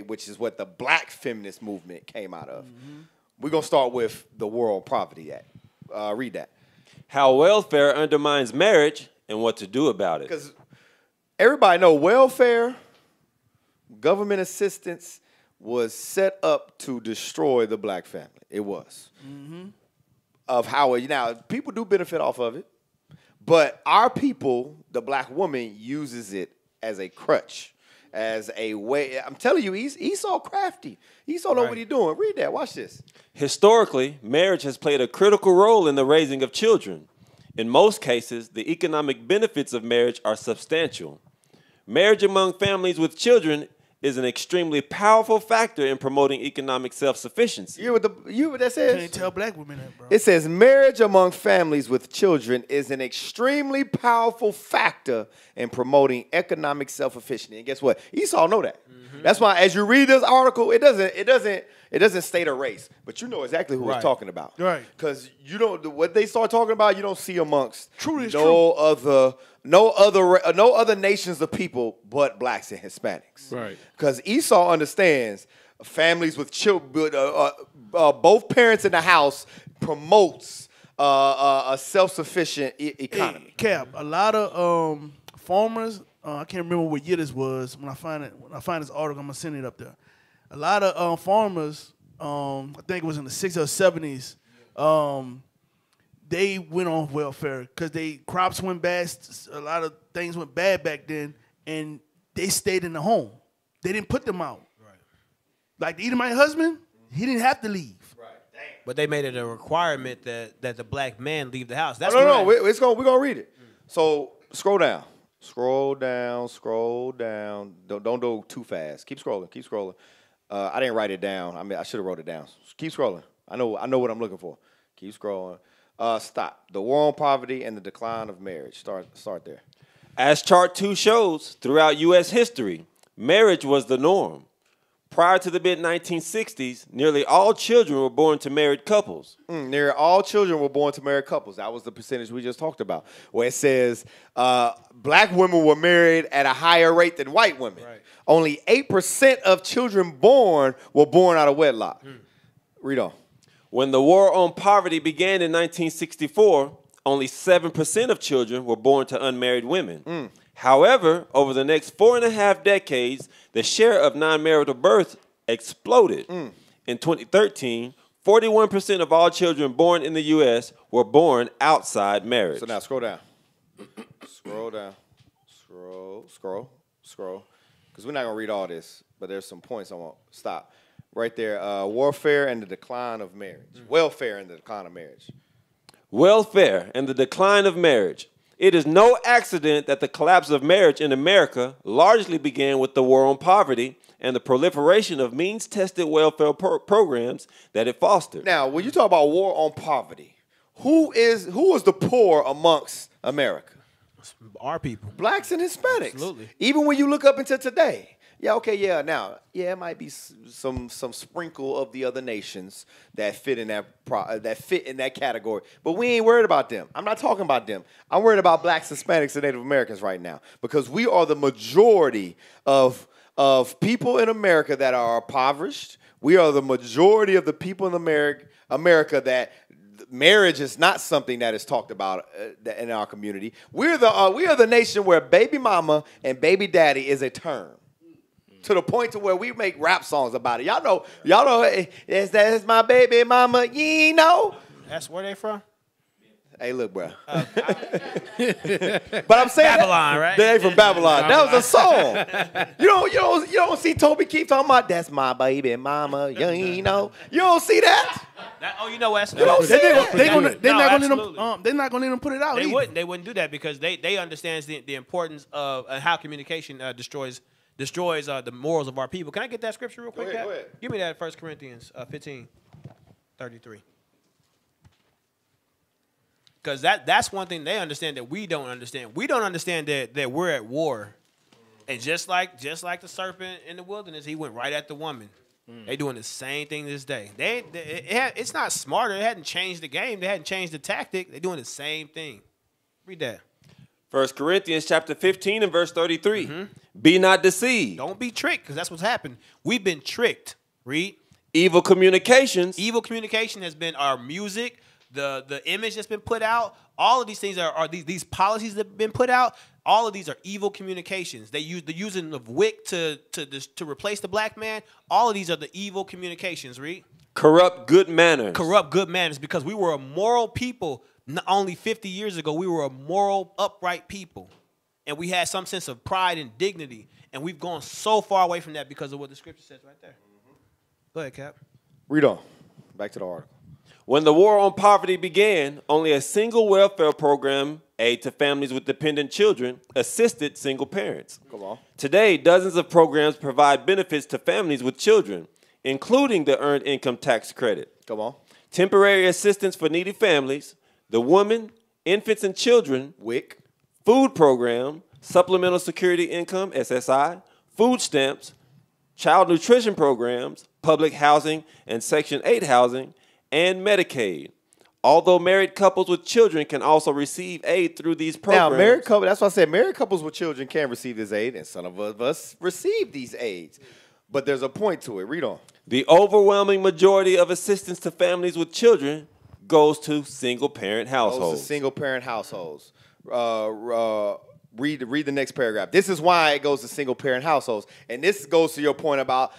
which is what the black feminist movement came out of. We're going to start with the War on Poverty Act. Read that. How welfare undermines marriage and what to do about it. Because everybody know welfare, government assistance was set up to destroy the black family. It was. Of how now people do benefit off of it. But our people, the black woman, uses it as a crutch, as a way. I'm telling you, Esau crafty. Esau know what he's doing. Read that. Watch this. Historically, marriage has played a critical role in the raising of children. In most cases, the economic benefits of marriage are substantial. Marriage among families with children is an extremely powerful factor in promoting economic self-sufficiency. You know what that says? You can't tell black women that, bro. It says marriage among families with children is an extremely powerful factor in promoting economic self-sufficiency. And guess what? Esau know that. That's why as you read this article, it doesn't state a race, but you know exactly who it's talking about. Right. Because you don't what they start talking about, you don't see amongst no other nations of people but blacks and Hispanics. Right. Because Esau understands families with children, both parents in the house promotes a self-sufficient economy. Hey, Cap, a lot of farmers. I can't remember what year this was. When I find this article, I'm gonna send it up there. A lot of farmers, I think it was in the 60s or 70s, they went on welfare because crops went bad. A lot of things went bad back then, and they stayed in the home. They didn't put them out. Right. Like the Edomite husband, he didn't have to leave. Right. Damn. But they made it a requirement that the black man leave the house. That's no. We're gonna read it. So scroll down. Scroll down. Don't go too fast. Keep scrolling. I didn't write it down. I mean, I should have wrote it down. Keep scrolling. I know what I'm looking for. Keep scrolling. Stop. The War on Poverty and the Decline of Marriage. Start there. As Chart 2 shows, throughout U.S. history, marriage was the norm. Prior to the mid-1960s, nearly all children were born to married couples. Nearly all children were born to married couples. That was the percentage we just talked about, where it says black women were married at a higher rate than white women. Right. Only 8% of children born were born out of wedlock. Read on. When the War on Poverty began in 1964, only 7% of children were born to unmarried women. However, over the next 4.5 decades, the share of non-marital births exploded. In 2013, 41% of all children born in the U.S. were born outside marriage. So now scroll down. Scroll. Because we're not going to read all this, but there's some points I want to stop. Right there, warfare and the decline of marriage. Welfare and the decline of marriage. Welfare and the decline of marriage. It is no accident that the collapse of marriage in America largely began with the War on Poverty and the proliferation of means-tested welfare programs that it fostered. Now, when you talk about War on Poverty, who is the poor amongst America? Our people. Blacks and Hispanics. Absolutely. Even when you look up into today. Yeah, okay, yeah. Now, yeah, it might be some sprinkle of the other nations that fit in that category, but we ain't worried about them. I'm not talking about them. I'm worried about blacks, Hispanics, and Native Americans right now because we are the majority of people in America that are impoverished. We are the majority of the people in America that marriage is not something that is talked about in our community. We are the nation where baby mama and baby daddy is a term. To the point to where we make rap songs about it. Y'all know, that's my baby mama, you know? That's where they from? Hey, look, bro. But I'm saying Babylon, right? They ain't from Babylon. That was a song. You don't see Toby Keith talking about that's my baby mama, you know? You don't see that? You know what? You don't see that? They're not gonna let them put it out. They wouldn't do that because they understand the importance of how communication destroys the morals of our people. Can I get that scripture real quick? Go ahead. Give me that 1 Corinthians 15:33. Because that's one thing they understand that we don't understand. We don't understand that we're at war. And just like the serpent in the wilderness, he went right at the woman. They doing the same thing this day. It's not smarter. They hadn't changed the game. They hadn't changed the tactic. They're doing the same thing. Read that. 1 Corinthians chapter 15 and verse 33. Be not deceived. Don't be tricked, because that's what's happened. We've been tricked. Read. Evil communications. Evil communication has been our music, the image that's been put out. All of these things are these policies that have been put out. All of these are evil communications. They use the using of WIC to replace the black man. All of these are the evil communications. Read. Corrupt good manners. Corrupt good manners, because we were a moral people. Not only 50 years ago, we were a moral, upright people. And we had some sense of pride and dignity. And we've gone so far away from that because of what the scripture says right there. Go ahead, Cap. Read on. Back to the article. When the war on poverty began, only a single welfare program, aid to families with dependent children, assisted single parents. Come on. Today, dozens of programs provide benefits to families with children, including the Earned Income Tax Credit. Come on. Temporary assistance for needy families, the Women, Infants, and Children, WIC, Food Program, Supplemental Security Income, SSI, food stamps, child nutrition programs, public housing and Section 8 housing, and Medicaid. Although married couples with children can also receive aid through these programs. Now, married couples, that's why I said married couples with children can receive this aid, and some of us receive these aids. But there's a point to it. Read on. The overwhelming majority of assistance to families with children goes to single-parent households. Goes to single-parent households. Read the next paragraph. This is why it goes to single-parent households. And this goes to your point about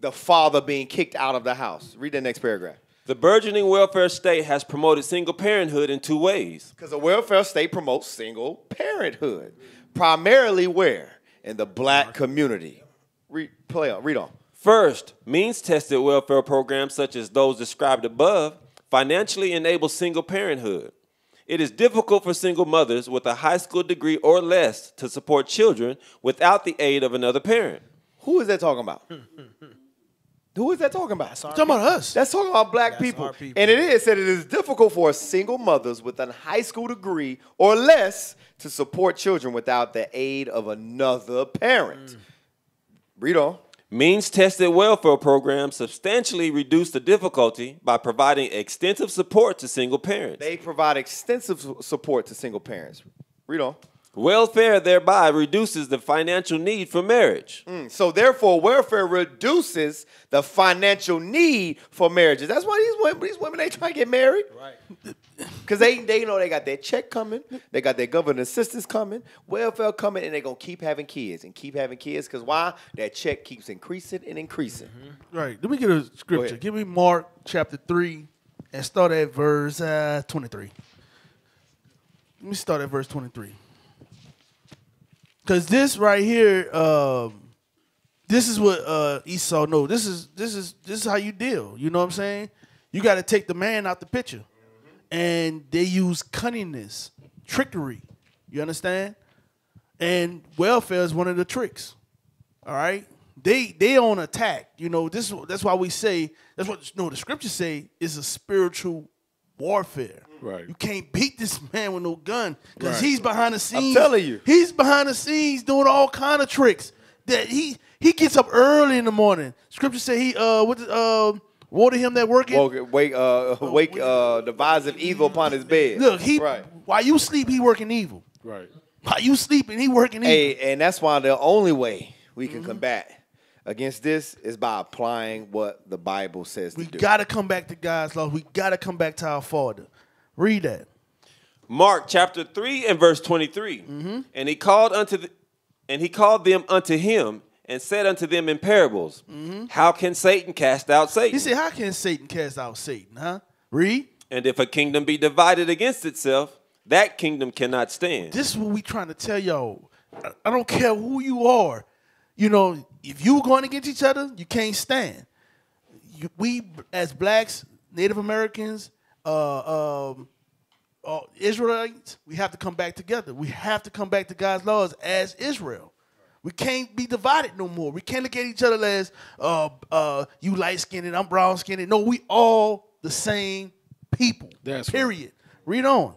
the father being kicked out of the house. Read the next paragraph. The burgeoning welfare state has promoted single parenthood in two ways. Because the welfare state promotes single parenthood. Primarily where? In the black community. Read on. First, means-tested welfare programs such as those described above financially enable single parenthood. It is difficult for single mothers with a high school degree or less to support children without the aid of another parent. Who is that talking about? Who is that talking about? That's talking about us. That's talking about black people. And it said it is difficult for single mothers with a high school degree or less to support children without the aid of another parent. Read on. Means-tested welfare programs substantially reduce the difficulty by providing extensive support to single parents. They provide extensive support to single parents. Read on. Welfare thereby reduces the financial need for marriage. So therefore, welfare reduces the financial need for marriages. That's why these women ain't trying to get married. Right. Because they know they got their check coming. They got their government assistance coming. Welfare coming, and they're going to keep having kids and keep having kids. Because why? That check keeps increasing and increasing. Right. Let me get a scripture. Give me Mark chapter 3 and start at verse 23. Let me start at verse 23. Because this right here, this is what Esau knows. This is how you deal. You know what I'm saying? You got to take the man out the picture. And they use cunningness, trickery. You understand? And welfare is one of the tricks. All right? They on attack. You know, that's why we say, the scriptures say it's a spiritual warfare. Right. You can't beat this man with no gun because Right. he's behind the scenes. I'm telling you. He's behind the scenes doing all kind of tricks. That he gets up early in the morning. Scripture say he woe to him that working. Wake the vines of evil upon his bed. Look, right. while you sleep, he working evil. Right. While you sleeping, he working evil. Hey, and that's why the only way we can combat against this is by applying what the Bible says to do. We got to come back to God's law. We got to come back to our Father. Read that. Mark chapter 3 and verse 23. And he called them unto him and said unto them in parables, how can Satan cast out Satan? He said, how can Satan cast out Satan, huh? Read. And if a kingdom be divided against itself, that kingdom cannot stand. This is what we trying to tell y'all. I don't care who you are. You know, if you going against each other, you can't stand. We, as blacks, Native Americans, Israelites, we have to come back together. We have to come back to God's laws as Israel. We can't be divided no more. We can't look at each other as you light-skinned, I'm brown-skinned. No, we all the same people. That's period. Read on.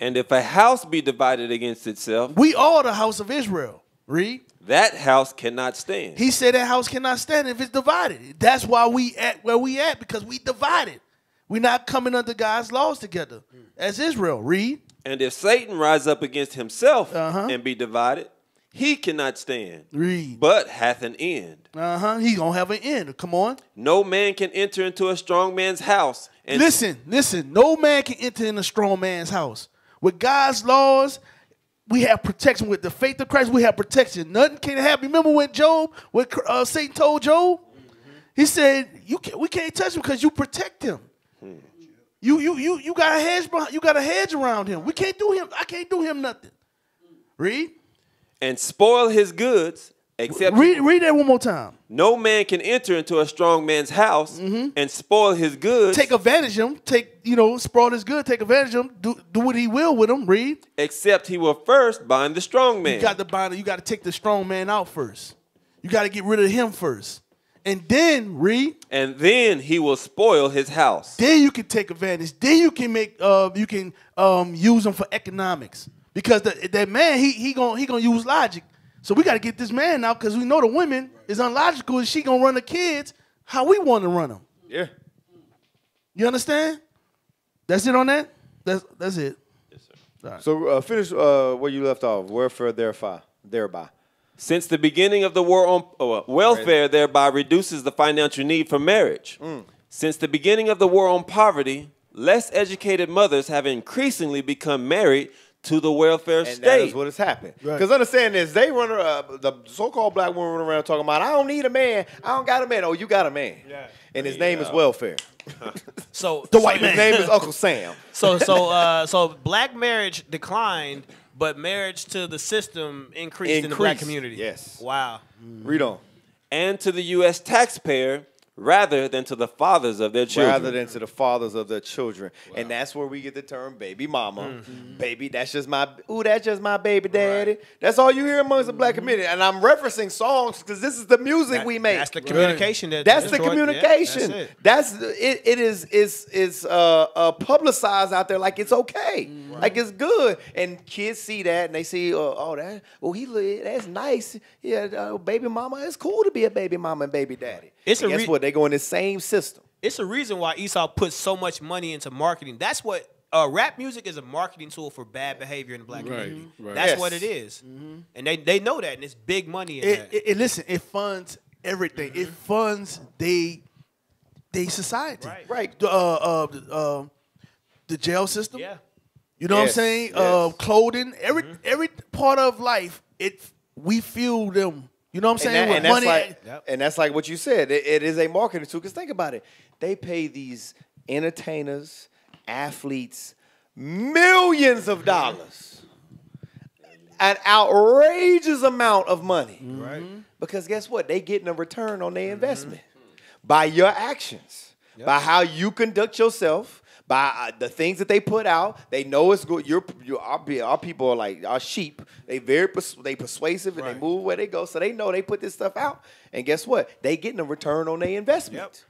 And if a house be divided against itself, we are the house of Israel. Read. That house cannot stand. He said that house cannot stand if it's divided. That's why we at where we at, because we divided. We're not coming under God's laws together as Israel. Read. And if Satan rise up against himself and be divided, he cannot stand. Read. But hath an end. He gonna have an end. Come on. No man can enter into a strong man's house. And listen. No man can enter in a strong man's house. With God's laws, we have protection. With the faith of Christ, we have protection. Nothing can happen. Remember when Satan told Job? He said, we can't touch him because you protect him. You got a hedge behind, you got a hedge around him. We can't do him. I can't do him nothing. Read. And spoil his goods, except read that one more time. No man can enter into a strong man's house and spoil his goods. Take advantage of him. Spoil his good. Take advantage of him. Do what he will with him. Read. Except he will first bind the strong man. You got to bind. You got to take the strong man out first. You got to get rid of him first, and then read. And then he will spoil his house. Then you can take advantage. Then you can make. You can use him for economics, because that man he gonna use logic. So we got to get this man out because we know the women is unlogical and she going to run the kids how we want to run them. Yeah. You understand? That's it on that? That's it. Yes, sir. Right. So finish where you left off. Welfare thereby. Since the beginning of the war on welfare thereby reduces the financial need for marriage. Since the beginning of the war on poverty, less educated mothers have increasingly become married to the welfare state. And that is what has happened. Because understand this, they run the so-called black women run around talking about, I don't need a man. I don't got a man. Oh, you got a man. Yeah. And his name is welfare. So the white man. His name is Uncle Sam. So black marriage declined, but marriage to the system increased in the black community. Yes. Wow. Read on. And to the U.S. taxpayer, rather than to the fathers of their children. Rather than to the fathers of their children. Wow. And that's where we get the term baby mama. Baby, that's just my baby daddy. Right. That's all you hear amongst the black community. And I'm referencing songs because this is the music we make. That's the communication. That's the communication. Yeah, that's it. It is publicized out there like it's okay. Right. Like it's good. And kids see that and they see, that's nice. Yeah, baby mama, it's cool to be a baby mama and baby daddy. Guess what? They go in the same system. It's a reason why Esau puts so much money into marketing. That's what rap music is, a marketing tool for bad behavior in the black community. Right. That's what it is. And they know that, and it's big money in that. Listen, it funds everything. It funds they society. Right. The jail system. Yeah. You know what I'm saying? Clothing, every part of life, we fuel them. You know what I'm saying? And that's like what you said. It is a marketing tool. Because think about it. They pay these entertainers, athletes, millions of dollars. An outrageous amount of money. Right. Because guess what? They getting a return on their investment. By your actions. Yep. By how you conduct yourself. By the things that they put out, they know it's good. Our people are like our sheep. They persuasive and they move where they go. So they know they put this stuff out. And guess what? They getting a return on their investment.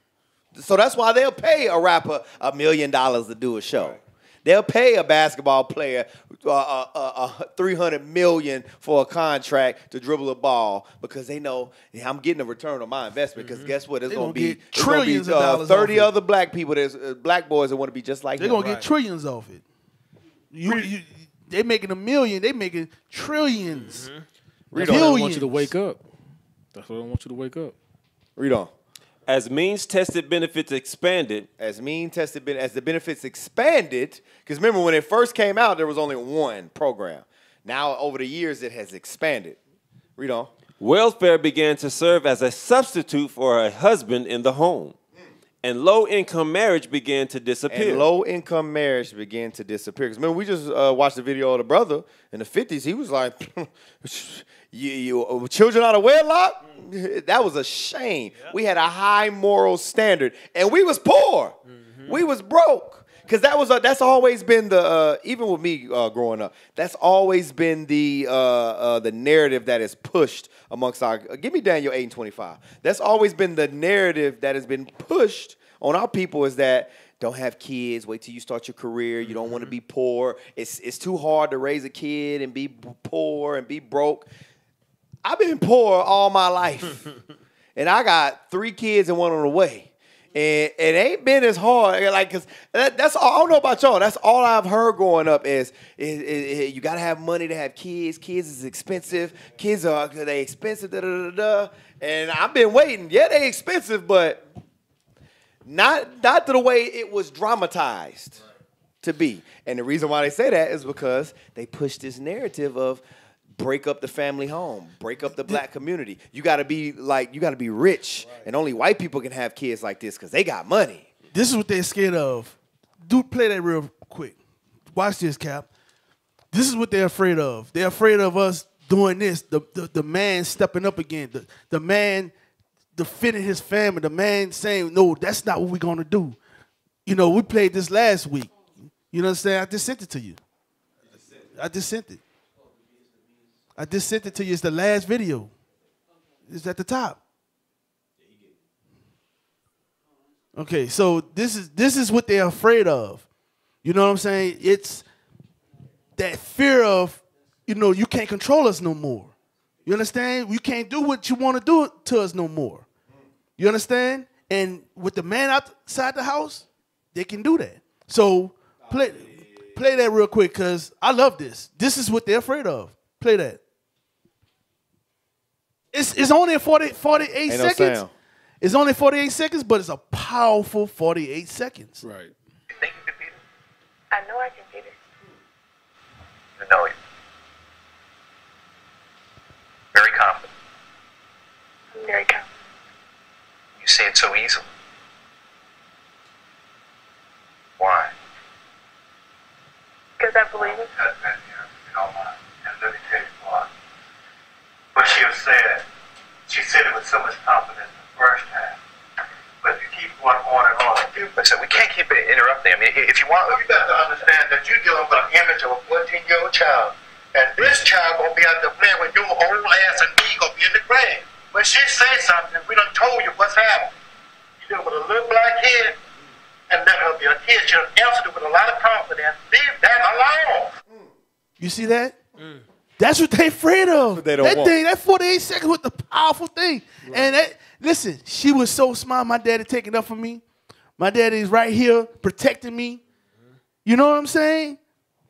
So that's why they'll pay a rapper $1 million to do a show. Right. They'll pay a basketball player $300 million for a contract to dribble a ball because they know I'm getting a return on my investment. Because guess what? There's going to be trillions of dollars. 30 other black people, black boys that want to be just like them. They're going to get trillions off it. They making $1 million. They making trillions. That's what I want you to wake up. That's what I want you to wake up. Read on. As means-tested benefits expanded. As the benefits expanded, because remember when it first came out, there was only one program. Now, over the years, it has expanded. Read on. Welfare began to serve as a substitute for a husband in the home. And low-income marriage began to disappear. Because remember, we just watched the video of the brother in the 50s. He was like, you children out of wedlock? That was a shame. Yep. We had a high moral standard, and we was poor. We was broke. Because that's always been the even with me growing up, that's always been the narrative that is pushed amongst our. Give me Daniel 8:25. That's always been the narrative that has been pushed on our people is that don't have kids. Wait till you start your career. You don't want to be poor. It's too hard to raise a kid and be poor and be broke. I've been poor all my life, and I got 3 kids and 1 on the way. And it ain't been as hard, like, cause that's all. I don't know about y'all. That's all I've heard growing up is you gotta have money to have kids. Kids is expensive. Kids they expensive. Da, da, da, da. And I've been waiting. Yeah, they expensive, but not to the way it was dramatized to be. And the reason why they say that is because they push this narrative of break up the family home, break up the black community. You gotta be rich, and only white people can have kids like this because they got money. This is what they're scared of. Dude, play that real quick. Watch this, Cap. This is what they're afraid of. They're afraid of us doing this. The man stepping up again. The man defending his family. The man saying, no, that's not what we're gonna do. You know, we played this last week. You know what I'm saying? I just sent it to you. I just sent it to you. It's the last video. It's at the top. Okay, so this is what they're afraid of. You know what I'm saying? It's that fear of, you can't control us no more. You understand? You can't do what you want to do to us no more. You understand? And with the man outside the house, they can do that. So play that real quick because I love this. This is what they're afraid of. Play that. It's only 48 seconds. No, it's only 48 seconds, but it's a powerful 48 seconds. Right. You think you can beat it? I know I can beat it. You know it. Very confident. I'm very confident. You say it so easily. Why? Because I believe it. And let me tell you why. What she said it with so much confidence the first time. But you keep going on and on. So we can't keep interrupting. I mean, if you want... You got to understand that you're dealing with an image of a 14-year-old child. And this child going to be out there playing with your old ass and me going to be in the grave. When she says something, we done told you what's happening. You deal with a little black kid and let her be a kid. She'll answer it with a lot of confidence. Leave that alone. You see that? That's what they afraid of. What they don't want. That 48 seconds was the powerful thing. Right. And listen, she was so smart. My daddy taking up for me. My daddy's right here protecting me. You know what I'm saying?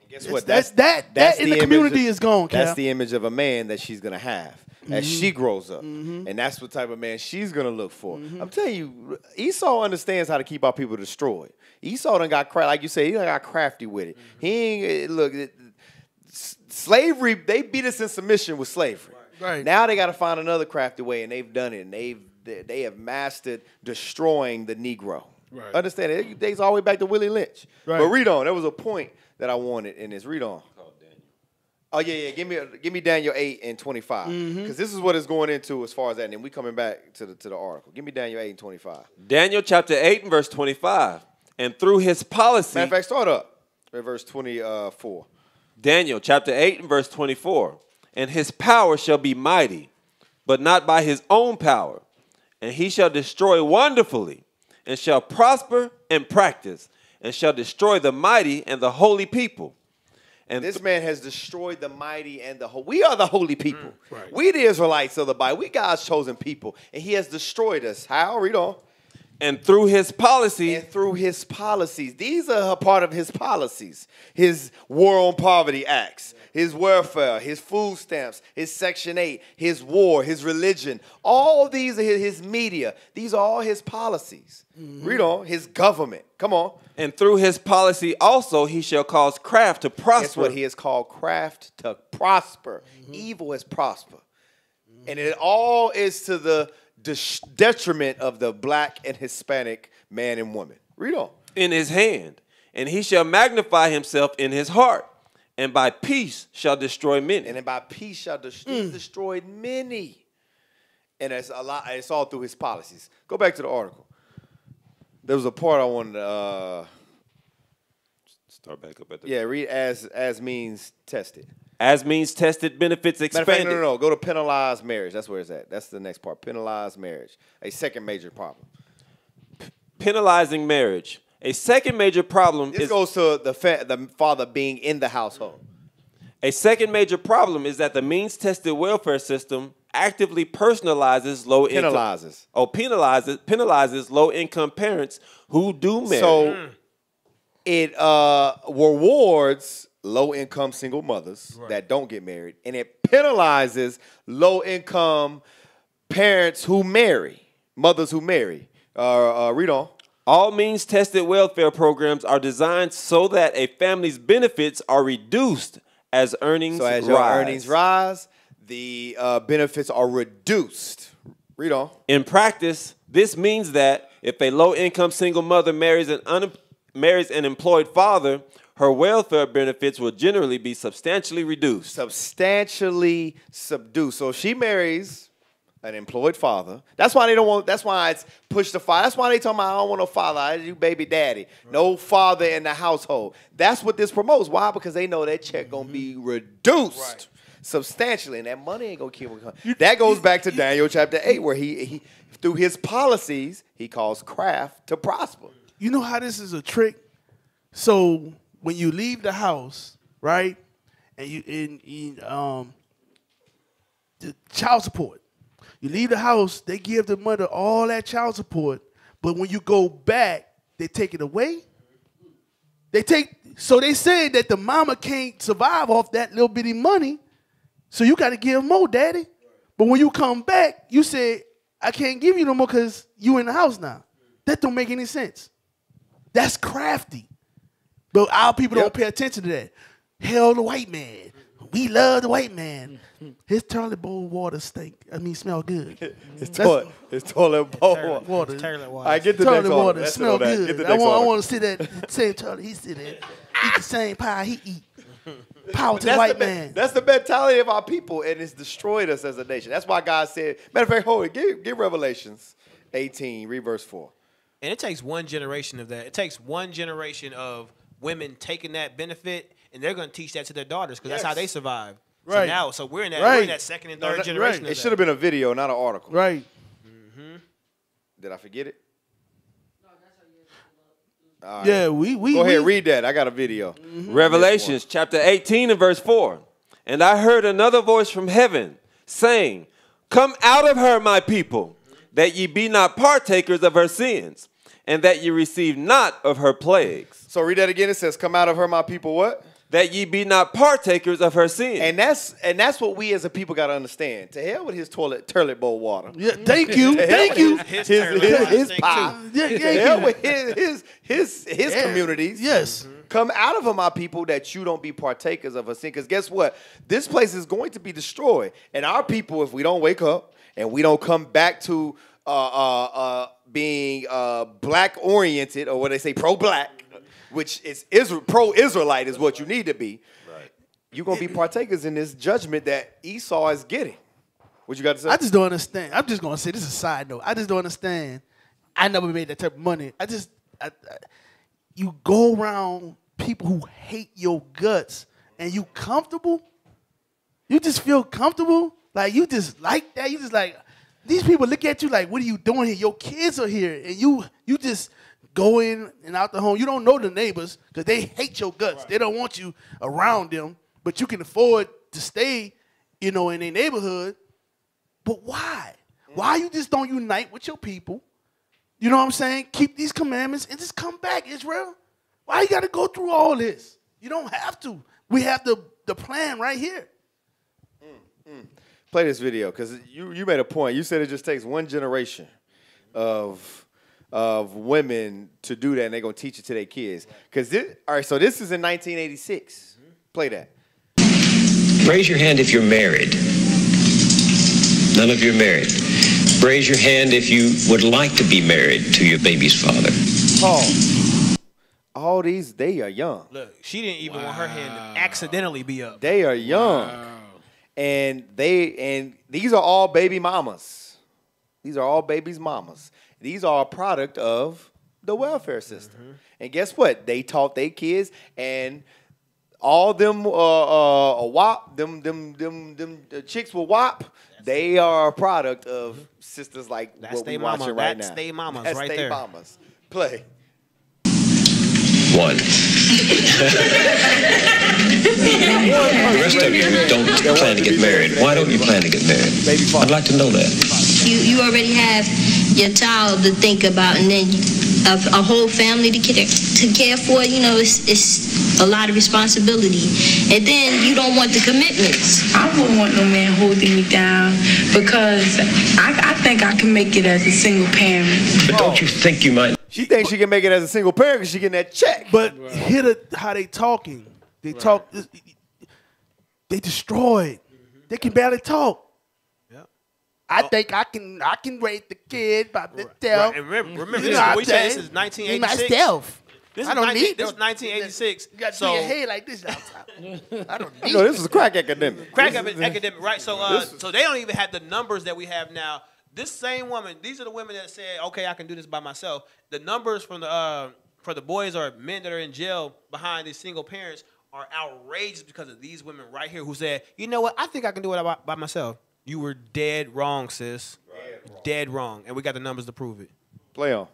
And guess what? That's in the community is gone, Cap. That's the image of a man that she's going to have as she grows up. And that's what type of man she's going to look for. I'm telling you, Esau understands how to keep our people destroyed. Esau done got, like you say, he done got crafty with it. He ain't, look... Slavery, they beat us in submission with slavery. Right. Now they got to find another crafty way, and they've done it. And they have mastered destroying the Negro. Right. Understand it? It dates all the way back to Willie Lynch. Right. But read on. There was a point that I wanted in this. Read on. Oh yeah. Give me Daniel 8:25 because this is what it's going into as far as that. And then we coming back to the article. Give me Daniel 8:25. Daniel chapter 8 and verse 25. And through his policy. Matter of fact, start up at verse 24. Daniel chapter 8 and verse 24. And his power shall be mighty, but not by his own power. And he shall destroy wonderfully, and shall prosper and practice, and shall destroy the mighty and the holy people. And this man has destroyed the mighty and the holy. We are the holy people. Right. We the Israelites of the Bible. We God's chosen people. And he has destroyed us. How? Read on. And through his policy. And through his policies. These are a part of his policies. His War on Poverty Acts, his welfare, his food stamps, his Section 8, his war, his religion. All these are his media. These are all his policies. Read on. His government. Come on. And through his policy also he shall cause craft to prosper. That's what he has called craft to prosper. Evil is prosper. And it all is to the detriment of the black and Hispanic man and woman. Read on. In his hand. And he shall magnify himself in his heart. And by peace shall destroy many. And by peace shall destroy many. And it's a lot. It's all through his policies. Go back to the article. There was a part I wanted to start back up at the read as means tested. As means tested, benefits expanded. No. Go to penalized marriage. That's where it's at. That's the next part. Penalized marriage. A second major problem. Penalizing marriage. A second major problem This goes to the father being in the household. A second major problem is that the means-tested welfare system actively personalizes low-income. Penalizes low-income parents who do marry. So it rewards low-income single mothers that don't get married, and it penalizes low-income parents who marry, mothers who marry. Read on. All means-tested welfare programs are designed so that a family's benefits are reduced as earnings rise. So as your earnings rise, the benefits are reduced. Read on. In practice, this means that if a low-income single mother marries an employed father, her welfare benefits will generally be substantially reduced. Substantially subdued. So if she marries an employed father, that's why they don't want. That's why it's pushed to father. That's why they talking about I don't want no father. I you baby daddy. Right. No father in the household. That's what this promotes. Why? Because they know that check gonna be reduced substantially, and that money ain't gonna keep on coming. That goes back to Daniel chapter 8, where he through his policies he calls craft to prosper. You know how this is a trick? So when you leave the house, right, and the child support. You leave the house, they give the mother all that child support, but when you go back, they take it away. So they say that the mama can't survive off that little bitty money, so you got to give more, daddy. But when you come back, you say, I can't give you no more because you in the house now. That don't make any sense. That's crafty. But our people don't pay attention to that. Hell, the white man. We love the white man. His toilet bowl water smell good. His toilet bowl water. I get the toilet next water. Order. Smell good. I want to sit at the same toilet he sit at. Eat the same pie he eat. Power to the white man. That's the mentality of our people, and it's destroyed us as a nation. That's why God said, matter of fact, hold it, give Revelations 18, read verse 4. And it takes one generation of that. It takes one generation of women taking that benefit, and they're going to teach that to their daughters because that's how they survive. Right. So we're in that second and third generation. It should have been a video, not an article. Right. Mm-hmm. Did I forget it? Right. Yeah, we go ahead, read that. I got a video. Mm-hmm. Revelations chapter 18 and verse 4. And I heard another voice from heaven saying, come out of her, my people, that ye be not partakers of her sins, and that ye receive not of her plagues. So read that again. It says, come out of her, my people, what? That ye be not partakers of her sins. And that's what we as a people got to understand. To hell with his toilet bowl water. Yeah, thank you. Thank you. His pie. To hell with his communities. Yes. Come out of her, my people, that you don't be partakers of her sin. Because guess what? This place is going to be destroyed. And our people, if we don't wake up and we don't come back to being black-oriented, or what they say, pro-black, which is pro-Israelite is what you need to be. Right. You're going to be partakers in this judgment that Esau is getting. What you got to say? I just don't understand. I'm just going to say, this is a side note. I just don't understand. I never made that type of money. You go around people who hate your guts and you comfortable. You just feel comfortable. Like, you just like that. You just like, these people look at you like, what are you doing here? Your kids are here, and you just go in and out the home. You don't know the neighbors because they hate your guts. They don't want you around them, but you can afford to stay, in their neighborhood. But why? Why you just don't unite with your people? You know what I'm saying? Keep these commandments and just come back, Israel. Why you got to go through all this? You don't have to. We have the plan right here. Play this video because you made a point. You said it just takes one generation of women to do that, and they're going to teach it to their kids. All right, so this is in 1986. Play that. Raise your hand if you're married. None of you are married. Raise your hand if you would like to be married to your baby's father. All these, they are young. Look, she didn't even want her hand to accidentally be up. They are young. And these are all baby mamas. These are all babies' mamas. These are a product of the welfare system. And guess what? They taught their kids, and all them WAP, them chicks with WAP, they are a product of sisters like what we're watching right now. That's they mamas That's right they there. Mamas. Play. One. The rest of you don't plan to get married. Why don't you plan to get married? I'd like to know that. You already have your child to think about, and then a whole family to care for. It's a lot of responsibility, and then you don't want the commitments. I wouldn't want no man holding me down because I think I can make it as a single parent. But don't you think you might? She thinks she can make it as a single parent because she getting that check. But hear how they talking. They talk. They destroyed. They can barely talk. I think I can raise the kid by myself. And remember we said this is 1986. Myself. This I don't need this is 1986. You got to do your head like this. I don't need. No, this is crack academic. Academic, right? So so they don't even have the numbers that we have now. This same woman, these are the women that said, okay, I can do this by myself. The numbers from for the boys or men that are in jail behind these single parents are outrageous because of these women right here who said, you know what, I think I can do it by myself. You were dead wrong, sis. Dead wrong. And we got the numbers to prove it. Play on.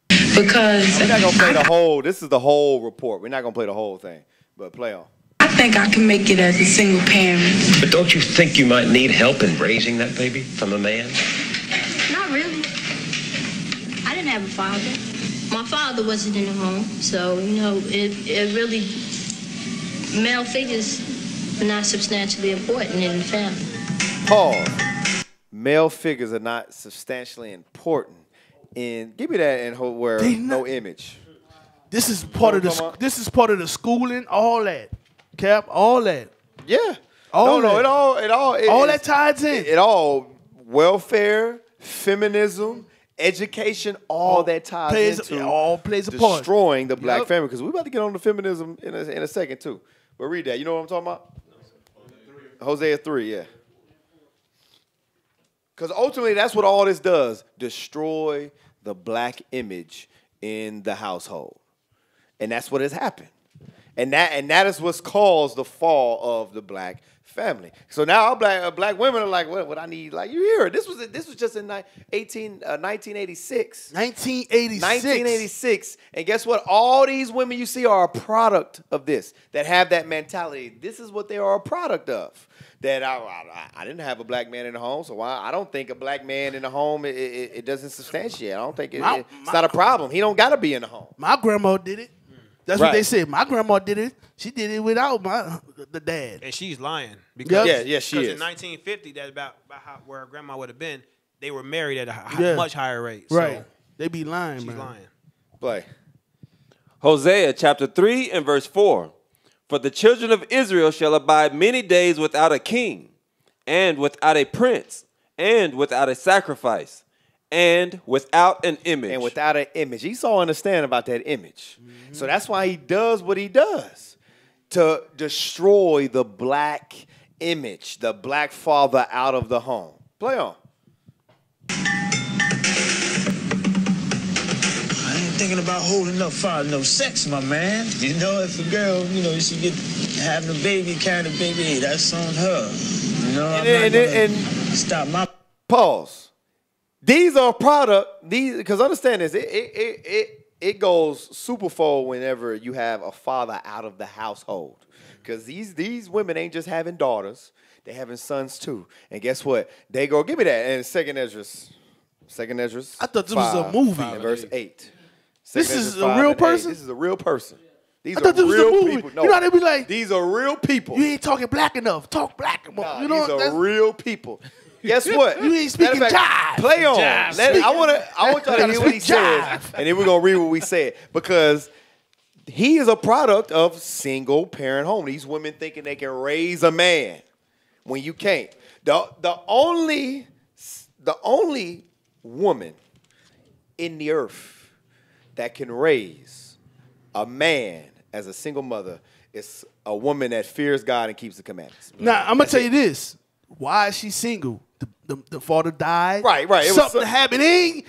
Because we're not going to play the whole, this is the whole report. We're not going to play the whole thing, but play on. I think I can make it as a single parent. But don't you think you might need help in raising that baby from a man? Not really. I didn't have a father. My father wasn't in the home, so, it really, male figures are not substantially important in the family. Pause. Male figures are not substantially important in, give me that in where no image. This is part of the, this is part of the schooling, all that. Cap, all that. Yeah. All that ties in. It all, welfare, feminism, education, all that ties into plays a part. Destroying the black family. Because we're about to get on the feminism in a second too. But read that. You know what I'm talking about? Hosea 3, yeah. Because ultimately that's what all this does. Destroy the black image in the household. And that's what has happened. And that is what's caused the fall of the black family. So now black women are like, what I need, like, you hear it. This was just in 1986. 1986. And guess what? All these women you see are a product of this, that have that mentality. This is what they are a product of. That I didn't have a black man in the home, so I don't think a black man in the home, it doesn't substantiate. I don't think it's not a problem. He don't got to be in the home. My grandma did it. That's what they said. My grandma did it. She did it without the dad. And she's lying. Because, yeah, she is. Because in 1950, that's about where her grandma would have been. They were married at a much higher rate. Right. So they be lying, she's man. lying. Play. Hosea chapter 3 and verse 4. For the children of Israel shall abide many days without a king, and without a prince, and without a sacrifice, and without an image. And without an image. Esau understand about that image. Mm-hmm. So that's why he does what he does. To destroy the black image, the black father out of the home. Play on. I ain't thinking about holding up for no sex, my man. You know, if a girl, she get having a baby, carrying a baby, hey, that's on her. You know, I'm not gonna stop my... Pause. These are a product. Because understand this, it goes superfold whenever you have a father out of the household. Because these women ain't just having daughters, they having sons too. And guess what? They go, give me that. And Second Esdras. I thought this was a movie. Verse 8. This is a real person? This is a real person. These I thought this was a real movie. people. No, you know how they be like, these are real people. You ain't talking black enough. Talk black. Nah, you know, these are real people. Guess what? You ain't speaking jive. Play on. Jive. I want y'all to hear what he says, and then we're gonna read what we said, because he is a product of single parent home. These women thinking they can raise a man when you can't. The only woman in the earth that can raise a man as a single mother is a woman that fears God and keeps the commandments. Now I'm gonna tell you this: why is she single? The father died. Right. Something happened. Ain't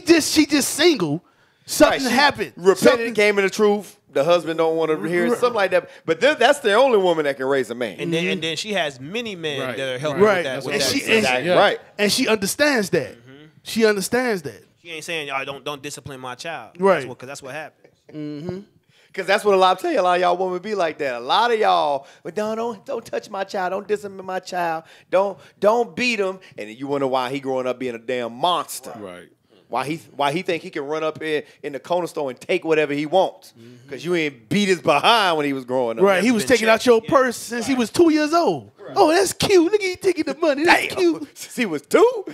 just she just single. Something happened. Repented, came in the truth. The husband don't want to hear it, something like that. But that's the only woman that can raise a man. And then she has many men that are helping right. with that. Right. And she understands that. She understands that. She ain't saying y'all don't discipline my child. Right. Because that's what happens. Mm-hmm. Because that's what a lot of y'all women be like that. A lot of y'all, but don't touch my child. Don't discipline my child. Don't beat him. And then you wonder why he growing up being a damn monster. Right. Why he think he can run up here in the corner store and take whatever he wants. Because you ain't beat his behind when he was growing up. Right. He was taking out your purse since he was 2 years old. Right. Oh, that's cute. Look at you taking the money. That's cute. Since he was 2?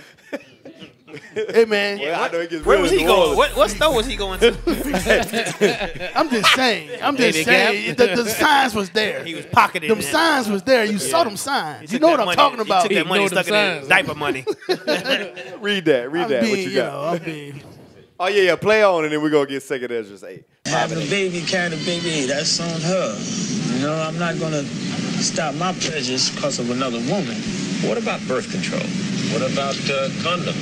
Hey, man. Well, where was he going? What store was he going to? I'm just saying. The signs was there. He was pocketing them signs was there. You saw them signs. You know what I'm talking about. He took that money, stuck it in diaper money. Read that. What you got? Oh, yeah. Play on, and then we're going to get Second Esdras 8. Having a baby, carrying a baby, that's on her. You know, I'm not going to stop my pleasures because of another woman. What about birth control? What about condom?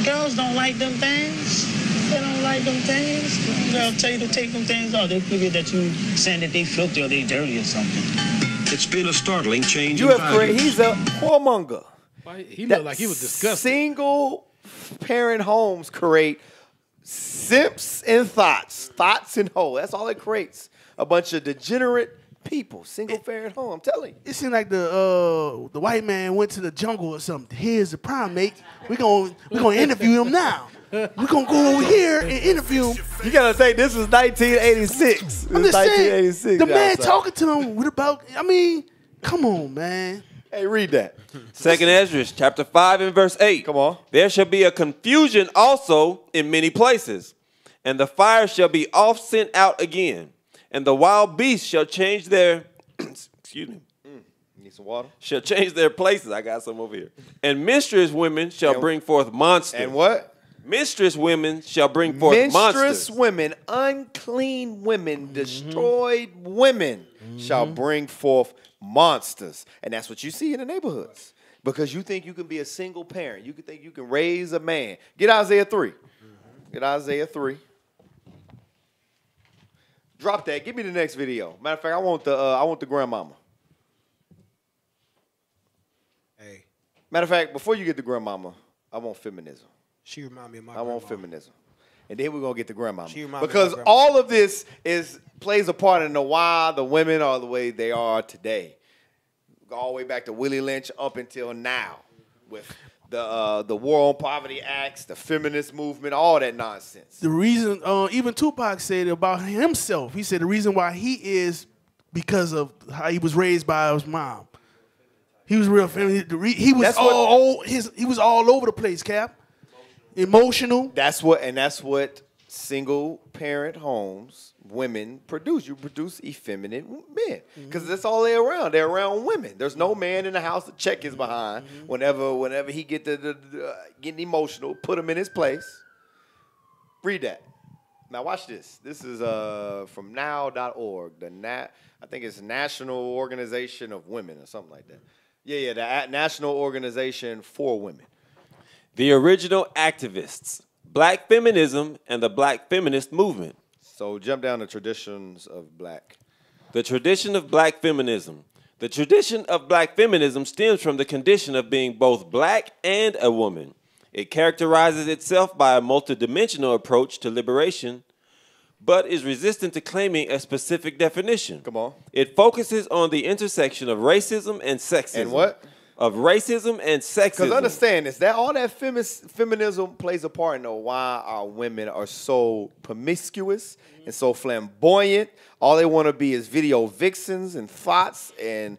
Girls don't like them things. They don't like them things. Girls tell you to take them things off. They figure that you saying that they filthy or they dirty or something. It's been a startling change. He's a whoremonger. He looked like he was disgusting. Single parent homes create simps and thoughts and hoes. That's all it creates. A bunch of degenerate people, single parent home. I'm telling you. It seemed like the white man went to the jungle or something. Here's the primate. We're gonna interview him now. We're gonna go over here and interview him. You gotta say this was 1986. I'm just saying, the man talking to him. What about? I mean, come on, man. Hey, read that. Second Esdras, chapter 5 and verse 8. Come on. There shall be a confusion also in many places, and the fire shall be oft sent out again. And the wild beasts shall change their, excuse me. Need some water? Shall change their places. I got some over here. And minstrous women shall bring forth monsters. And what? Minstrous women shall bring forth monsters. Minstrous women, unclean women, destroyed women shall bring forth monsters. And that's what you see in the neighborhoods. Because you think you can be a single parent. You can think you can raise a man. Get Isaiah 3. Get Isaiah 3. Drop that. Give me the next video. Matter of fact, I want the grandmama. Hey. Matter of fact, before you get the grandmama, I want feminism. She remind me of my I want feminism. And then we're going to get the grandmama. Because all of this plays a part in why the women are the way they are today. Go all the way back to Willie Lynch up until now with the War on Poverty Acts, the feminist movement, all that nonsense. The reason, even Tupac said about himself, he said the reason why he is because of how he was raised by his mom. He was real feminine. He was he was all over the place, Cap. Emotional. That's what single parent homes, women produce. You produce effeminate men because that's all they're around. They're around women. There's no man in the house to check his behind whenever he get getting emotional. Put him in his place. Read that. Now watch this. This is from now.org. I think it's National Organization of Women or something like that. Yeah, the National Organization for Women. The original activists, black feminism, and the black feminist movement. So jump down to traditions of black. The tradition of black feminism. The tradition of black feminism stems from the condition of being both black and a woman. It characterizes itself by a multidimensional approach to liberation, but is resistant to claiming a specific definition. Come on. It focuses on the intersection of racism and sexism. And what? Of racism and sexism. Because understand this, that all that feminism plays a part in why our women are so promiscuous and so flamboyant. All they want to be is video vixens and thoughts and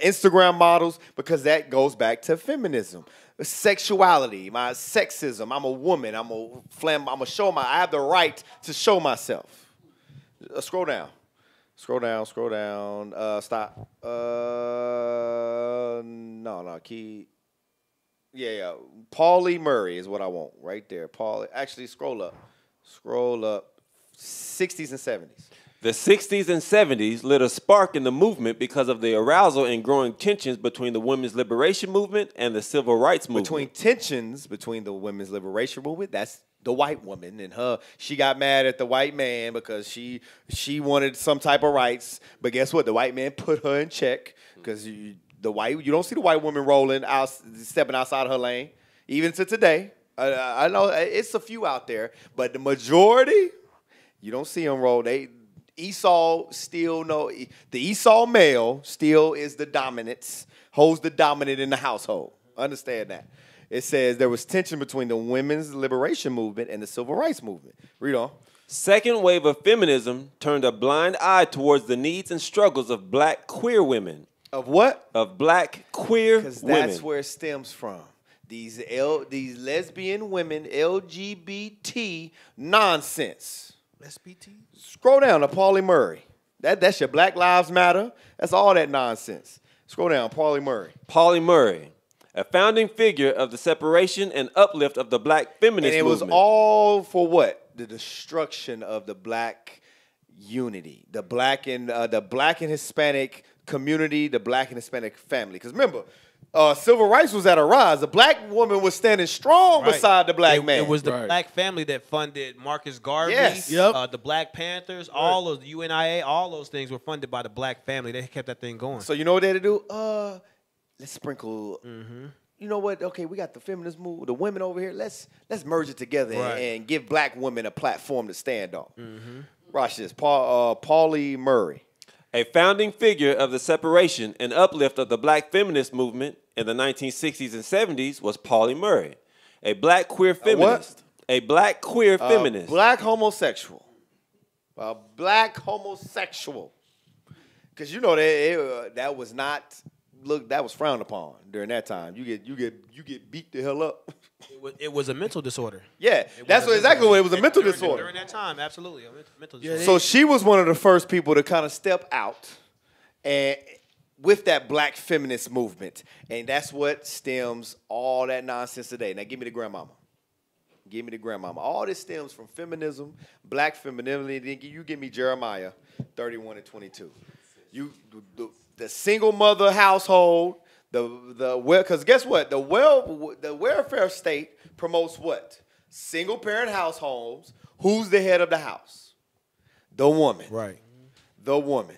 Instagram models, because that goes back to feminism. Sexuality, my sexism. I'm a woman. I'm a show I have the right to show myself. Scroll down. Scroll down. Stop. No. Key. Yeah. Paulie Murray is what I want right there. Actually, scroll up. 60s and 70s. The 60s and 70s lit a spark in the movement because of the arousal and growing tensions between the women's liberation movement and the civil rights movement. Between the women's liberation movement, that's the white woman and her. She got mad at the white man because she wanted some type of rights. But guess what? The white man put her in check because you don't see the white woman stepping outside of her lane, even to today. I know it's a few out there, but the majority, you don't see them roll. The Esau male still is the dominance, holds the dominant in the household. Understand that. It says there was tension between the women's liberation movement and the civil rights movement. Read on. Second wave of feminism turned a blind eye towards the needs and struggles of black queer women. Of what? Of black queer women. Because that's where it stems from. These lesbian women, LGBT nonsense. LGBT? Scroll down to Paulie Murray. That's your Black Lives Matter. That's all that nonsense. Scroll down, Paulie Murray. Paulie Murray, a founding figure of the separation and uplift of the black feminist movement. And it was all for what? The destruction of the black unity, the black and Hispanic community, the black and Hispanic family. Because remember, civil rights was at a rise. The black woman was standing strong beside the black man. It was the black family that funded Marcus Garvey, the Black Panthers, all those UNIA, all those things were funded by the black family. They kept that thing going. So you know what they had to do? Let's sprinkle. You know what? Okay, we got the feminist move, the women over here. Let's merge it together and give black women a platform to stand on. Watch this, Paulie Murray. A founding figure of the separation and uplift of the black feminist movement in the 1960s and 70s was Paulie Murray, a black queer feminist. A black queer feminist. Black homosexual. A black homosexual. Because you know that was not that was frowned upon during that time. You get beat the hell up. It was a mental disorder. Yeah, that's exactly what it was, a mental disorder. During that time, absolutely. A mental Yeah, disorder. so she was one of the first people to kind of step out and with that black feminist movement. And that's what stems all that nonsense today. Now give me the grandmama. Give me the grandmama. All this stems from feminism, black femininity. You give me Jeremiah 31 and 22. The single mother household, because guess what? The welfare state promotes what? Single parent households. Who's the head of the house? The woman. Right. The woman.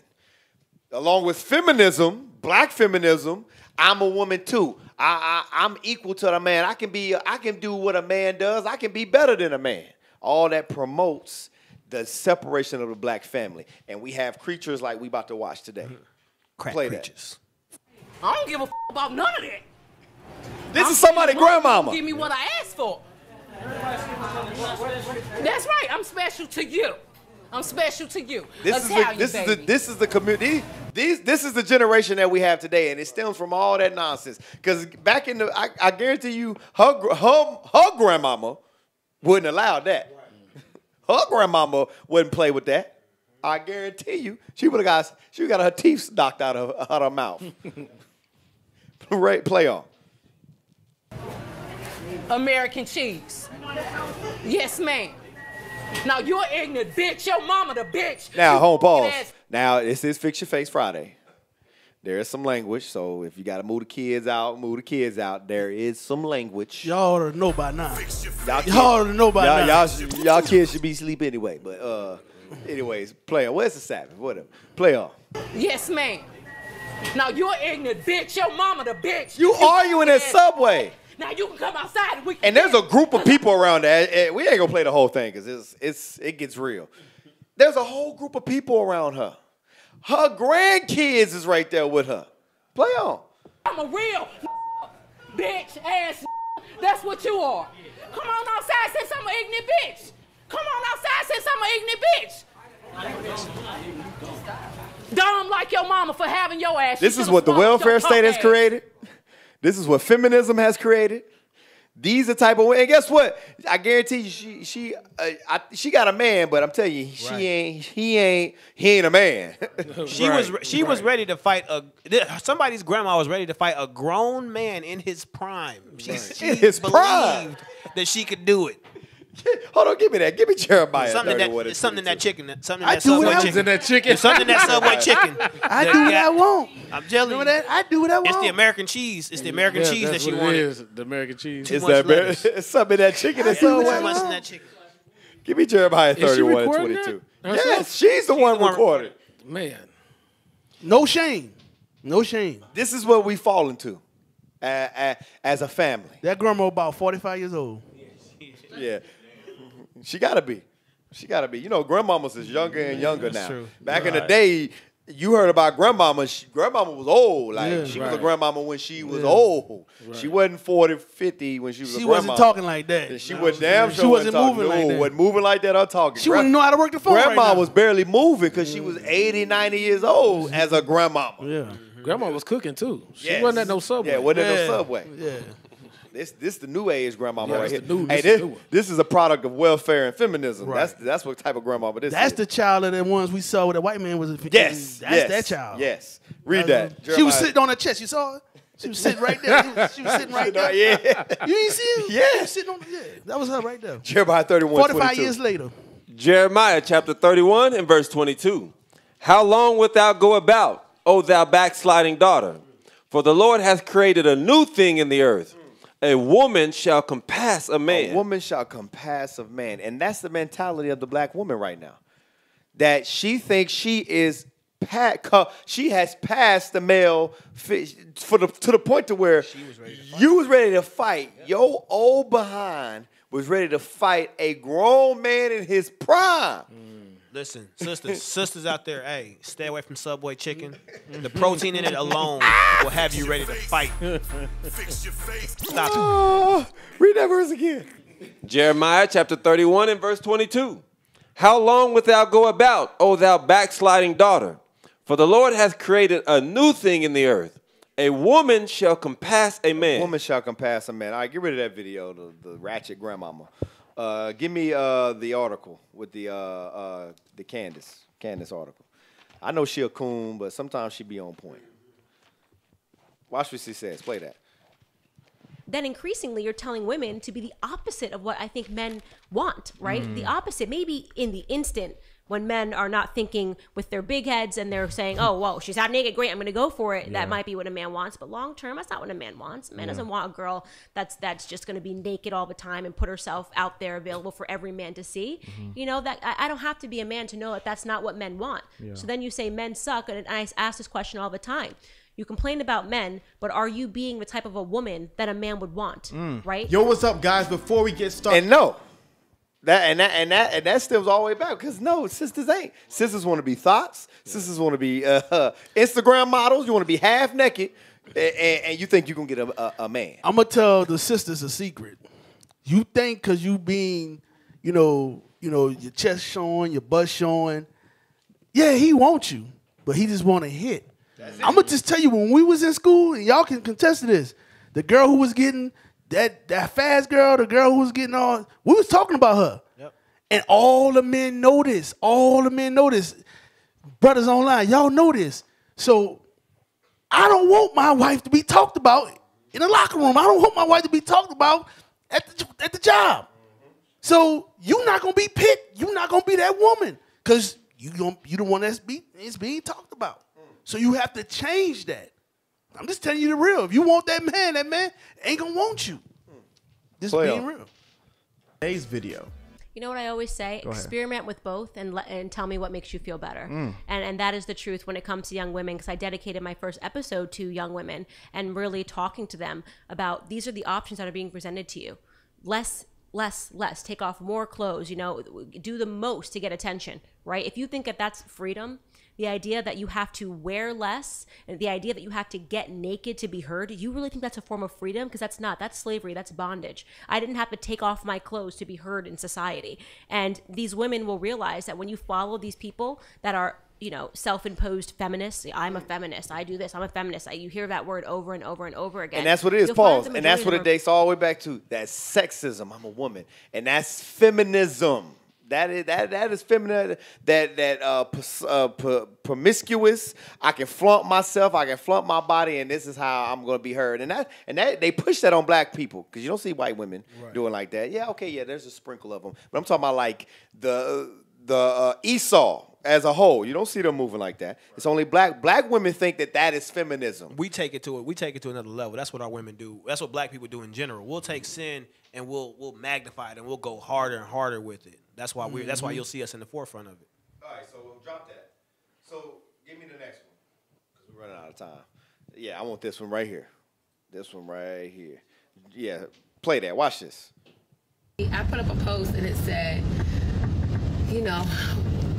Along with feminism, black feminism, I'm a woman too. I'm equal to the man. I can do what a man does. I can be better than a man. All that promotes the separation of the black family. And we have creatures like we about to watch today. Crack Play creatures. I don't give a about none of that. This is somebody's grandmama. Give me what I asked for. That's right. I'm special to you. I'm special to you. This is the community. This is the generation that we have today, and it stems from all that nonsense. Because back in I guarantee you, her grandmama wouldn't allow that. Her grandmama wouldn't play with that. I guarantee you, she got her teeth knocked out of her mouth. Play on. American cheese. Yes, ma'am. Now you're ignorant, bitch. Your mama the bitch. Now, hold pause. Now, this is Fix Your Face Friday. There is some language, so if you got to move the kids out. There is some language. Y'all ought to know by now. Y'all ought to know by now. Y'all kids should be asleep anyway. But anyways, play on. Where's the Sabbath? Whatever. Play on. Yes, ma'am. Now you're ignorant, bitch. Your mama the bitch. You arguing at Subway. Now you can come outside and we can. And there's a group of people around that. We ain't gonna play the whole thing because it gets real. There's a whole group of people around her. Her grandkids is right there with her. Play on. I'm a real bitch ass. That's what you are. Come on outside since I'm an ignorant bitch. Come on outside since I'm an ignorant bitch. Dumb like your mama for having your ass. This is what the welfare state has created. This is what feminism has created. These are type of women. And guess what? I guarantee you, she got a man, but I'm telling you, he ain't a man. She was ready to fight somebody's grandma was ready to fight a grown man in his prime. She in his prime that she could do it. Hold on, give me that. Give me Jeremiah. Something in that chicken. Something I in that do what Subway I- chicken. in that chicken. Something in that Subway chicken. I do what I want. I'm telling you. That? I do what I want. It's the American cheese. It's the American cheese that that's she what wanted. it is, the American cheese. It's that it's something in that chicken. It's Too much in that chicken. Give me Jeremiah Is she 31 and recording 22. that? Yes, she's the one recording. Man. No shame. No shame. This is what we fall into as a family. That grandma about 45 years old. Yeah. She gotta be. She gotta be. You know, grandmamas is younger and younger now. true. Back in the day, you heard about grandmama. Grandmama was old. Like Yeah, she was a right. grandmama when she was old. Right. She wasn't 40, 50 when she was a She grandmama. wasn't talking like that. She was damn sure She wasn't talking. moving like No, that. wasn't moving like that or talking. She wouldn't know how to work the phone Grandma right now. was barely moving because she was 80, 90 years old as a grandmama. Yeah. Grandma was cooking too. She Yes. wasn't at no Subway. Yeah, wasn't at no Subway. Yeah. This the new age grandmama Yeah, right this here. the new- Hey, this the new one. this is a product of welfare and feminism. Right. That's what type of grandmama this That's is. the child of the ones we saw with the white man was. Yes, That's yes, that child. Yes. Read that. She was Jeremiah. sitting on her chest. You saw her? She was sitting right there. She was sitting right there. Yeah. You ain't see her? Yeah. She was sitting on. Yeah, that was her right there. Jeremiah 31, 45 22. years later. Jeremiah chapter 31 and verse 22. How long wilt thou go about, O thou backsliding daughter? For the Lord hath created a new thing in the earth. A woman shall compass a man. A woman shall compass of man. And that's the mentality of the black woman right now. That she thinks she is she has passed the male to the point to where you was ready to fight. Your old behind was ready to fight a grown man in his prime. Listen, sisters out there, hey, stay away from Subway chicken. The protein in it alone will have you ready to fight. Stop it. Read that verse again. Jeremiah chapter 31 and verse 22. How long wilt thou go about, O thou backsliding daughter? For the Lord hath created a new thing in the earth. A woman shall compass a man. A woman shall compass a man. All right, get rid of that video, the ratchet grandmama. Give me the article with the Candace article. I know she a coon, but sometimes she be on point. Watch what she says. Play that. Then increasingly you're telling women to be the opposite of what I think men want, right? The opposite. Maybe in the instant when men are not thinking with their big heads and they're saying, oh, whoa, she's half naked, great, I'm going to go for it. That might be what a man wants. But long term, that's not what a man wants. A man doesn't want a girl that's just going to be naked all the time and put herself out there available for every man to see. You know, that I don't have to be a man to know that that's not what men want. So then you say men suck. And I ask this question all the time. You complain about men, but are you being the type of a woman that a man would want, right? Yo, what's up, guys? Before we get started, And no. That stems all the way back because no, sisters ain't. Sisters want to be thoughts. Sisters want to be Instagram models. You want to be half naked, and you think you can get a man. I'm gonna tell the sisters a secret. You think because you being, you know, your chest showing, your butt showing, yeah, he wants you, but he just want to hit. I'm gonna just tell you when we was in school, and y'all can contest to this. The girl who was getting that fast girl, the girl who was getting all, we was talking about her. Yep. And all the men know this. All the men know this. Brothers online, y'all know this. So I don't want my wife to be talked about in the locker room. I don't want my wife to be talked about at the job. So you're not gonna be picked. You're not gonna be that woman because you the one that's being talked about. So you have to change that. I'm just telling you the real. If you want that man ain't gonna want you. Just being real. Today's video. You know what I always say? Go ahead. Experiment with both and tell me what makes you feel better. And that is the truth when it comes to young women, because I dedicated my first episode to young women and really talking to them about these are the options that are being presented to you. Less. Take off more clothes, do the most to get attention, right? If you think that that's freedom, the idea that you have to wear less and the idea that you have to get naked to be heard, you really think that's a form of freedom? Because that's slavery, that's bondage. I didn't have to take off my clothes to be heard in society. And these women will realize that when you follow these people that are, self-imposed feminists, I'm a feminist, I do this, I'm a feminist. You hear that word over and over and over again. And that's what it is, pause. And that's what it dates all the way back to. That's sexism. I'm a woman. And that's feminism. That is feminine. Promiscuous. I can flaunt myself. I can flaunt my body, and this is how I'm going to be heard. And that they push that on black people because you don't see white women doing like that. Yeah, okay, yeah. There's a sprinkle of them, but I'm talking about like the Esau as a whole. You don't see them moving like that. It's only black women think that is feminism. We take it to another level. That's what our women do. That's what black people do in general. We'll take sin and we'll magnify it and we'll go harder and harder with it. That's why that's why you'll see us in the forefront of it. All right, so we'll drop that. So give me the next one because we're running out of time. Yeah, I want this one right here. This one right here. Yeah, play that. Watch this. I put up a post and it said,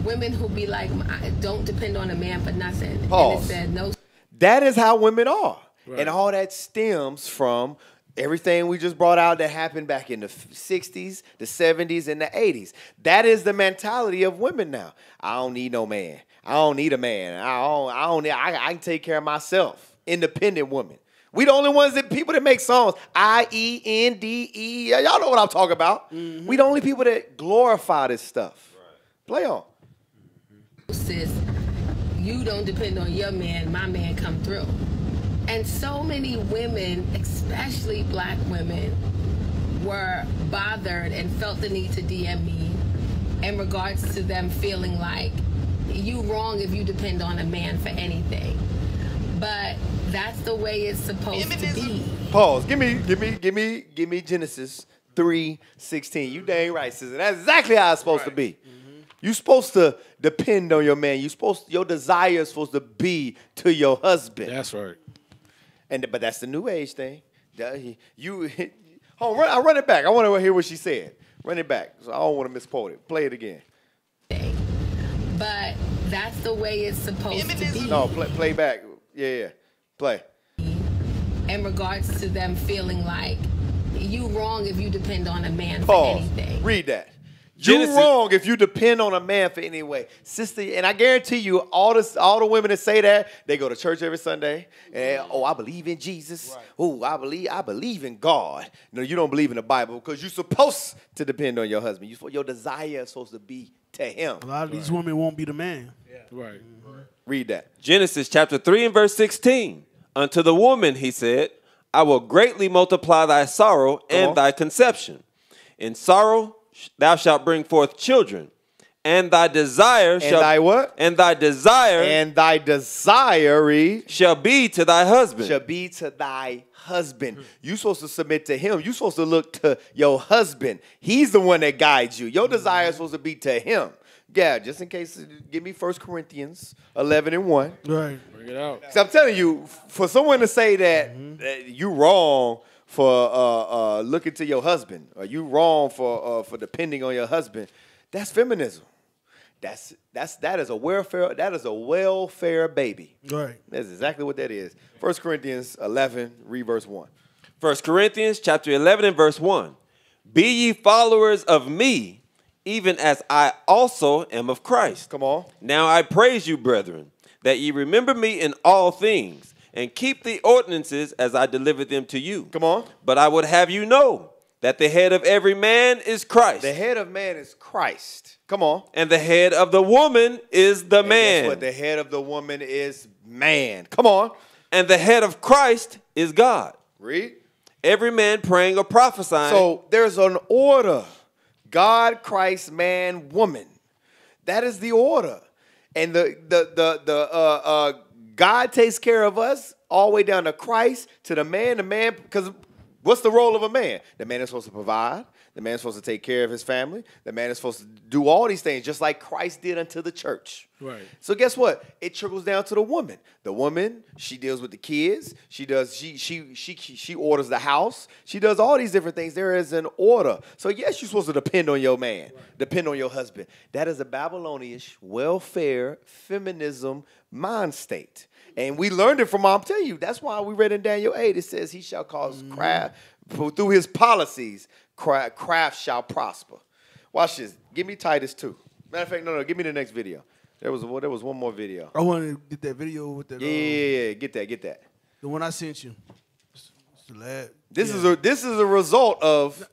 women who be like, don't depend on a man for nothing. Pause. And it said, no. That is how women are. Right. And all that stems from everything we just brought out that happened back in the 60s, the 70s, and the 80s. That is the mentality of women now. I don't need no man. I don't need a man. I can take care of myself. Independent woman. We the only ones people that make songs. IENDE. Y'all know what I'm talking about. Mm-hmm. We the only people that glorify this stuff. Right. Play on. Sis, you don't depend on your man, my man come through. And so many women, especially black women, were bothered and felt the need to DM me in regards to them feeling like you wrong if you depend on a man for anything. But that's the way it's supposed to be. Pause. Give me Genesis 3:16. You dang right, sister. That's exactly how it's supposed to be. You're supposed to depend on your man. Your desire is supposed to be to your husband. That's right. But that's the new age thing. I'll run it back. I want to hear what she said. Run it back. So I don't want to misquote it. Play it again. But that's the way it's supposed to be. No, play back. Yeah. Play. In regards to them feeling like you wrong if you depend on a man Pause. for anything. Read that. You're wrong if you depend on a man for any way. Sister, and I guarantee you, all the women that say that, they go to church every Sunday. And, I believe in Jesus. Right. Oh, I believe in God. No, you don't believe in the Bible because you're supposed to depend on your husband. Your desire is supposed to be to him. A lot of these women won't be the man. Yeah. Right. Mm-hmm. Read that. Genesis chapter 3 and verse 16. Unto the woman, he said, I will greatly multiply thy sorrow and thy conception. In sorrow thou shalt bring forth children, and thy desire shall thy what? And thy desire shall be to thy husband. Shall be to thy husband. You supposed to submit to him. You supposed to look to your husband. He's the one that guides you. Your desire is supposed to be to him. Yeah, just in case, give me 1 Corinthians 11 and 1. Right. Bring it out. So I'm telling you, for someone to say that you wrong for looking to your husband, or you wrong for depending on your husband, that's feminism. That is a welfare baby. Right. That's exactly what that is. 1 Corinthians 11, read verse 1. 1 Corinthians chapter 11 and verse 1. Be ye followers of me, even as I also am of Christ. Come on. Now I praise you, brethren, that ye remember me in all things, and keep the ordinances as I delivered them to you. Come on. But I would have you know that the head of every man is Christ. The head of man is Christ. Come on. And the head of the woman is the man. Guess what? The head of the woman is man. Come on. And the head of Christ is God. Read. Every man praying or prophesying. So there's an order. God, Christ, man, woman. That is the order. And God takes care of us all the way down to Christ, to the man, because what's the role of a man? The man is supposed to provide. The man is supposed to take care of his family. The man is supposed to do all these things just like Christ did unto the church. Right. So guess what? It trickles down to the woman. The woman, she deals with the kids. She orders the house. She does all these different things. There is an order. So yes, you're supposed to depend on your man, depend on your husband. That is a Babylonish welfare feminism mind state. And we learned it from Mom. Tell you, that's why we read in Daniel 8, it says he shall cause craft, through his policies, craft shall prosper. Watch this. Give me Titus 2. Matter of fact, no, give me the next video. There was one more video. I want to get that video with that. Yeah, get that. The one I sent you. It's the last. This is a result of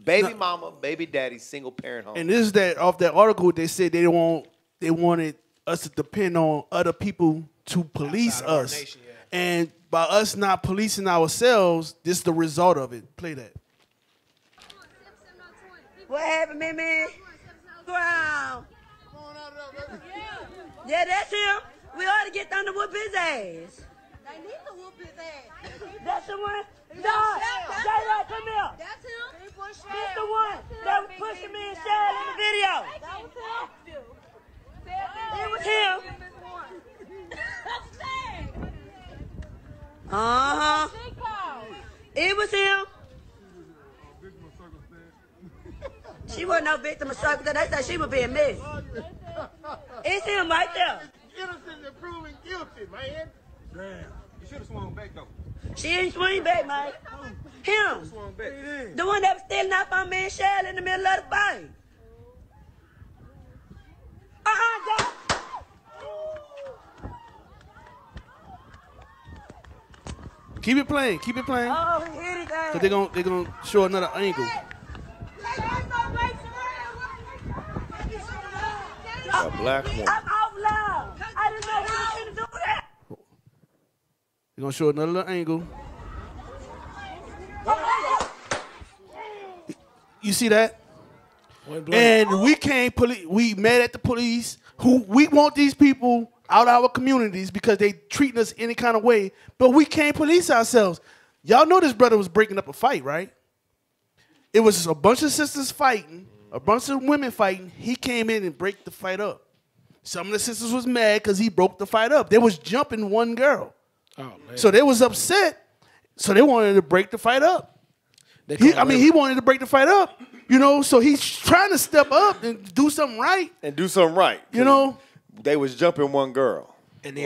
baby Nah. mama, baby daddy, single parent home. And this is that off that article. They said they wanted us to depend on other people to police us, nation, and by us not policing ourselves, this is the result of it. Play that. What happened, man? Ground. Yeah, that's him. We ought to get them to whoop his ass. They need to whoop his ass. That's the one? No, J-Rock, come here. That's him. This the one that was pushing me and Shad in the video. That was him. It was him. Uh-huh. It was him. She wasn't no victim of circumstance. They said she was being missed. It's him right there. Innocent and proven guilty, man. Damn. You should have swung back, though. She ain't swing back, man. Him. The one that was stealing out my man Shell in the middle of the fight. Jack. Keep it playing. Oh, he hit his ass. Cause they're gonna show another angle. A black woman. I'm out loud. I didn't know he was going to do that. They're gonna show another little angle. You see that? And we can't we mad at the police. Who we want these people out of our communities because they treating us any kind of way, but we can't police ourselves. Y'all know this brother was breaking up a fight, right? It was a bunch of sisters fighting, a bunch of women fighting. He came in and break the fight up. Some of the sisters was mad because he broke the fight up. They was jumping one girl. Oh, man. So they was upset. So they wanted to break the fight up. He wanted to break the fight up. You know, so he's trying to step up and do something right. You know, they was jumping one girl. And the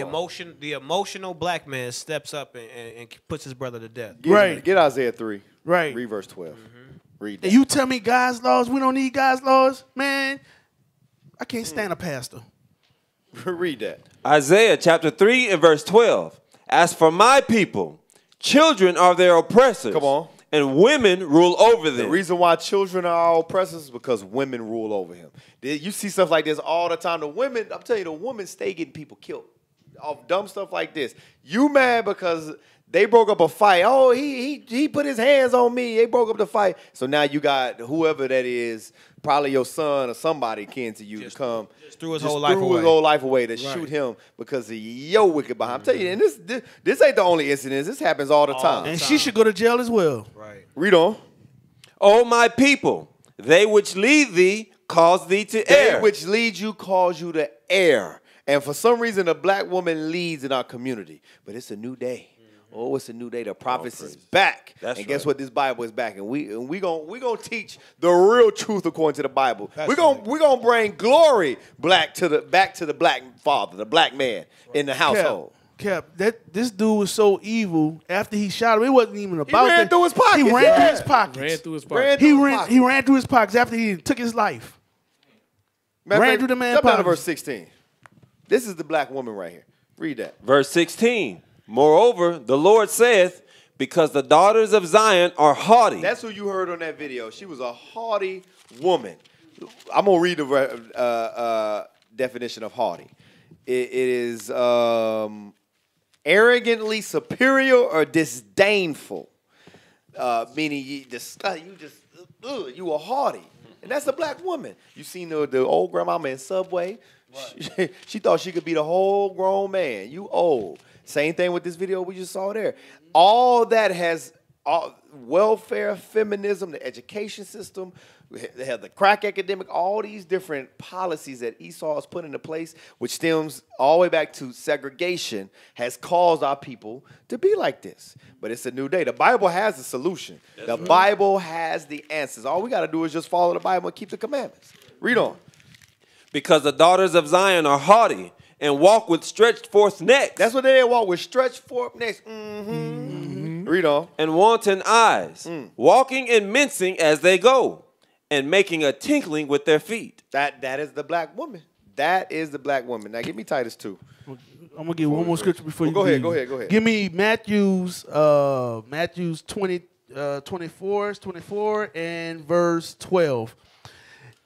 emotional black man steps up and puts his brother to death. Get Isaiah 3. Right. Read verse 12. Read that. And you tell me God's laws, we don't need God's laws? Man, I can't stand a pastor. Read that. Isaiah chapter 3 and verse 12. As for my people, children are their oppressors. Come on. And women rule over them. The reason why children are our oppressors is because women rule over him. You see stuff like this all the time. The women, I'm telling you, the women stay getting people killed off dumb stuff like this. You mad because they broke up a fight. Oh, he put his hands on me. They broke up the fight. So now you got whoever that is, probably your son or somebody kin to you to come. Just threw his whole life away to shoot him because of your wicked behind. I'm telling you, and this ain't the only incident. This happens all the time. And she should go to jail as well. Right. Read on. O my people, they which lead thee cause thee to err. They which lead you cause you to err. And for some reason, a black woman leads in our community. But it's a new day. Oh, it's a new day. The prophets is back. And guess what? This Bible is back. And we gonna teach the real truth according to the Bible. We're gonna bring glory back to the black father, the black man in the household. Cap, this dude was so evil. After he shot him, it wasn't even about ran that. through his pockets. He ran through his pockets. Ran through his pockets. He ran through his pockets after he took his life. Ran through the man's Jump down to pockets. verse 16. This is the black woman right here. Read that. Verse 16. Moreover, the Lord saith, because the daughters of Zion are haughty. That's who you heard on that video. She was a haughty woman. I'm going to read the definition of haughty. It is arrogantly superior or disdainful, meaning you are haughty. And that's a black woman. You seen the old grandmama in Subway? She thought she could be the whole grown man. You old. Same thing with this video we just saw there. All that has all welfare, feminism, the education system, they have the crack epidemic, all these different policies that Esau has put into place, which stems all the way back to segregation, has caused our people to be like this. But it's a new day. The Bible has the solution. The Bible has the answers. All we got to do is just follow the Bible and keep the commandments. Read on. Because the daughters of Zion are haughty and walk with stretched forth necks. That's what they walk with, stretched forth necks. Read on. And wanton eyes, walking and mincing as they go, and making a tinkling with their feet. That is the black woman. That is the black woman. Now give me Titus 2. I'm gonna give one more scripture before you go leave. ahead. Go ahead. Give me Matthew's 24 and verse 12.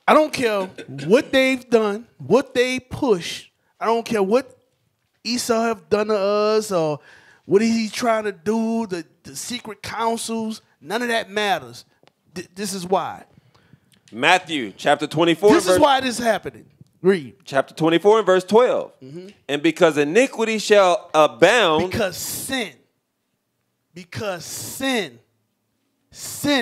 I don't care what they've done, what they push. I don't care what Esau have done to us or what he's trying to do, the secret councils. None of that matters. This is why. Matthew chapter 24. This is why this is happening. Read. Chapter 24 and verse 12. And because iniquity shall abound. Because sin,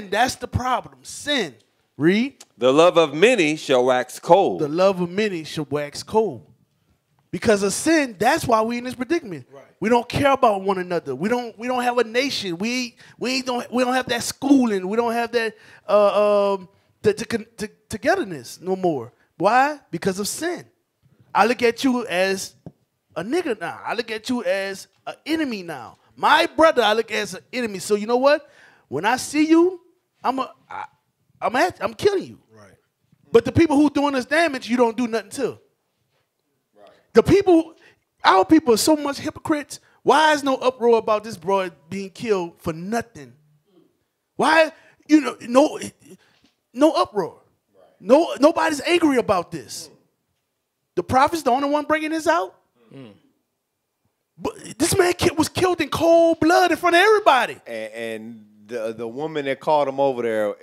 that's the problem. Sin. Read. The love of many shall wax cold. The love of many shall wax cold. Because of sin, that's why we in this predicament. Right. We don't care about one another. We don't have a nation. We don't have that schooling. We don't have that togetherness no more. Why? Because of sin. I look at you as a nigga now. I look at you as an enemy now. My brother, I look at as an enemy. So you know what? When I see you, I'm killing you. Right. But the people who doing this damage, you don't do nothing to. Our people are so much hypocrites. Why is no uproar about this bro being killed for nothing? Why, no uproar. Right. Nobody's angry about this. The prophet's the only one bringing this out. But this man was killed in cold blood in front of everybody. And the woman that called him over there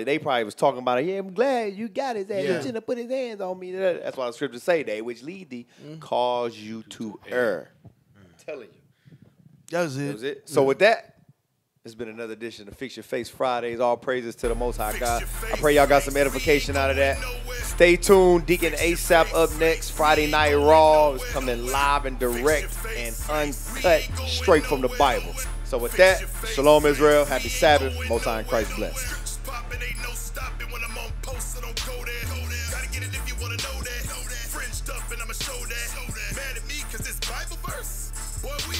they probably was talking about it. Yeah, I'm glad you got his ass. He shouldn't have put his hands on me. That's why the scriptures say they which lead thee cause you to err. I'm telling you. That was it. So with that, it's been another edition of Fix Your Face Fridays. All praises to the Most High God. I pray y'all got some edification out of that. Stay tuned. Deacon ASAP up next. Friday Night Raw is coming live and direct and uncut straight from the Bible. So with that, Shalom Israel, happy Sabbath, Most High in Christ bless. Boy, we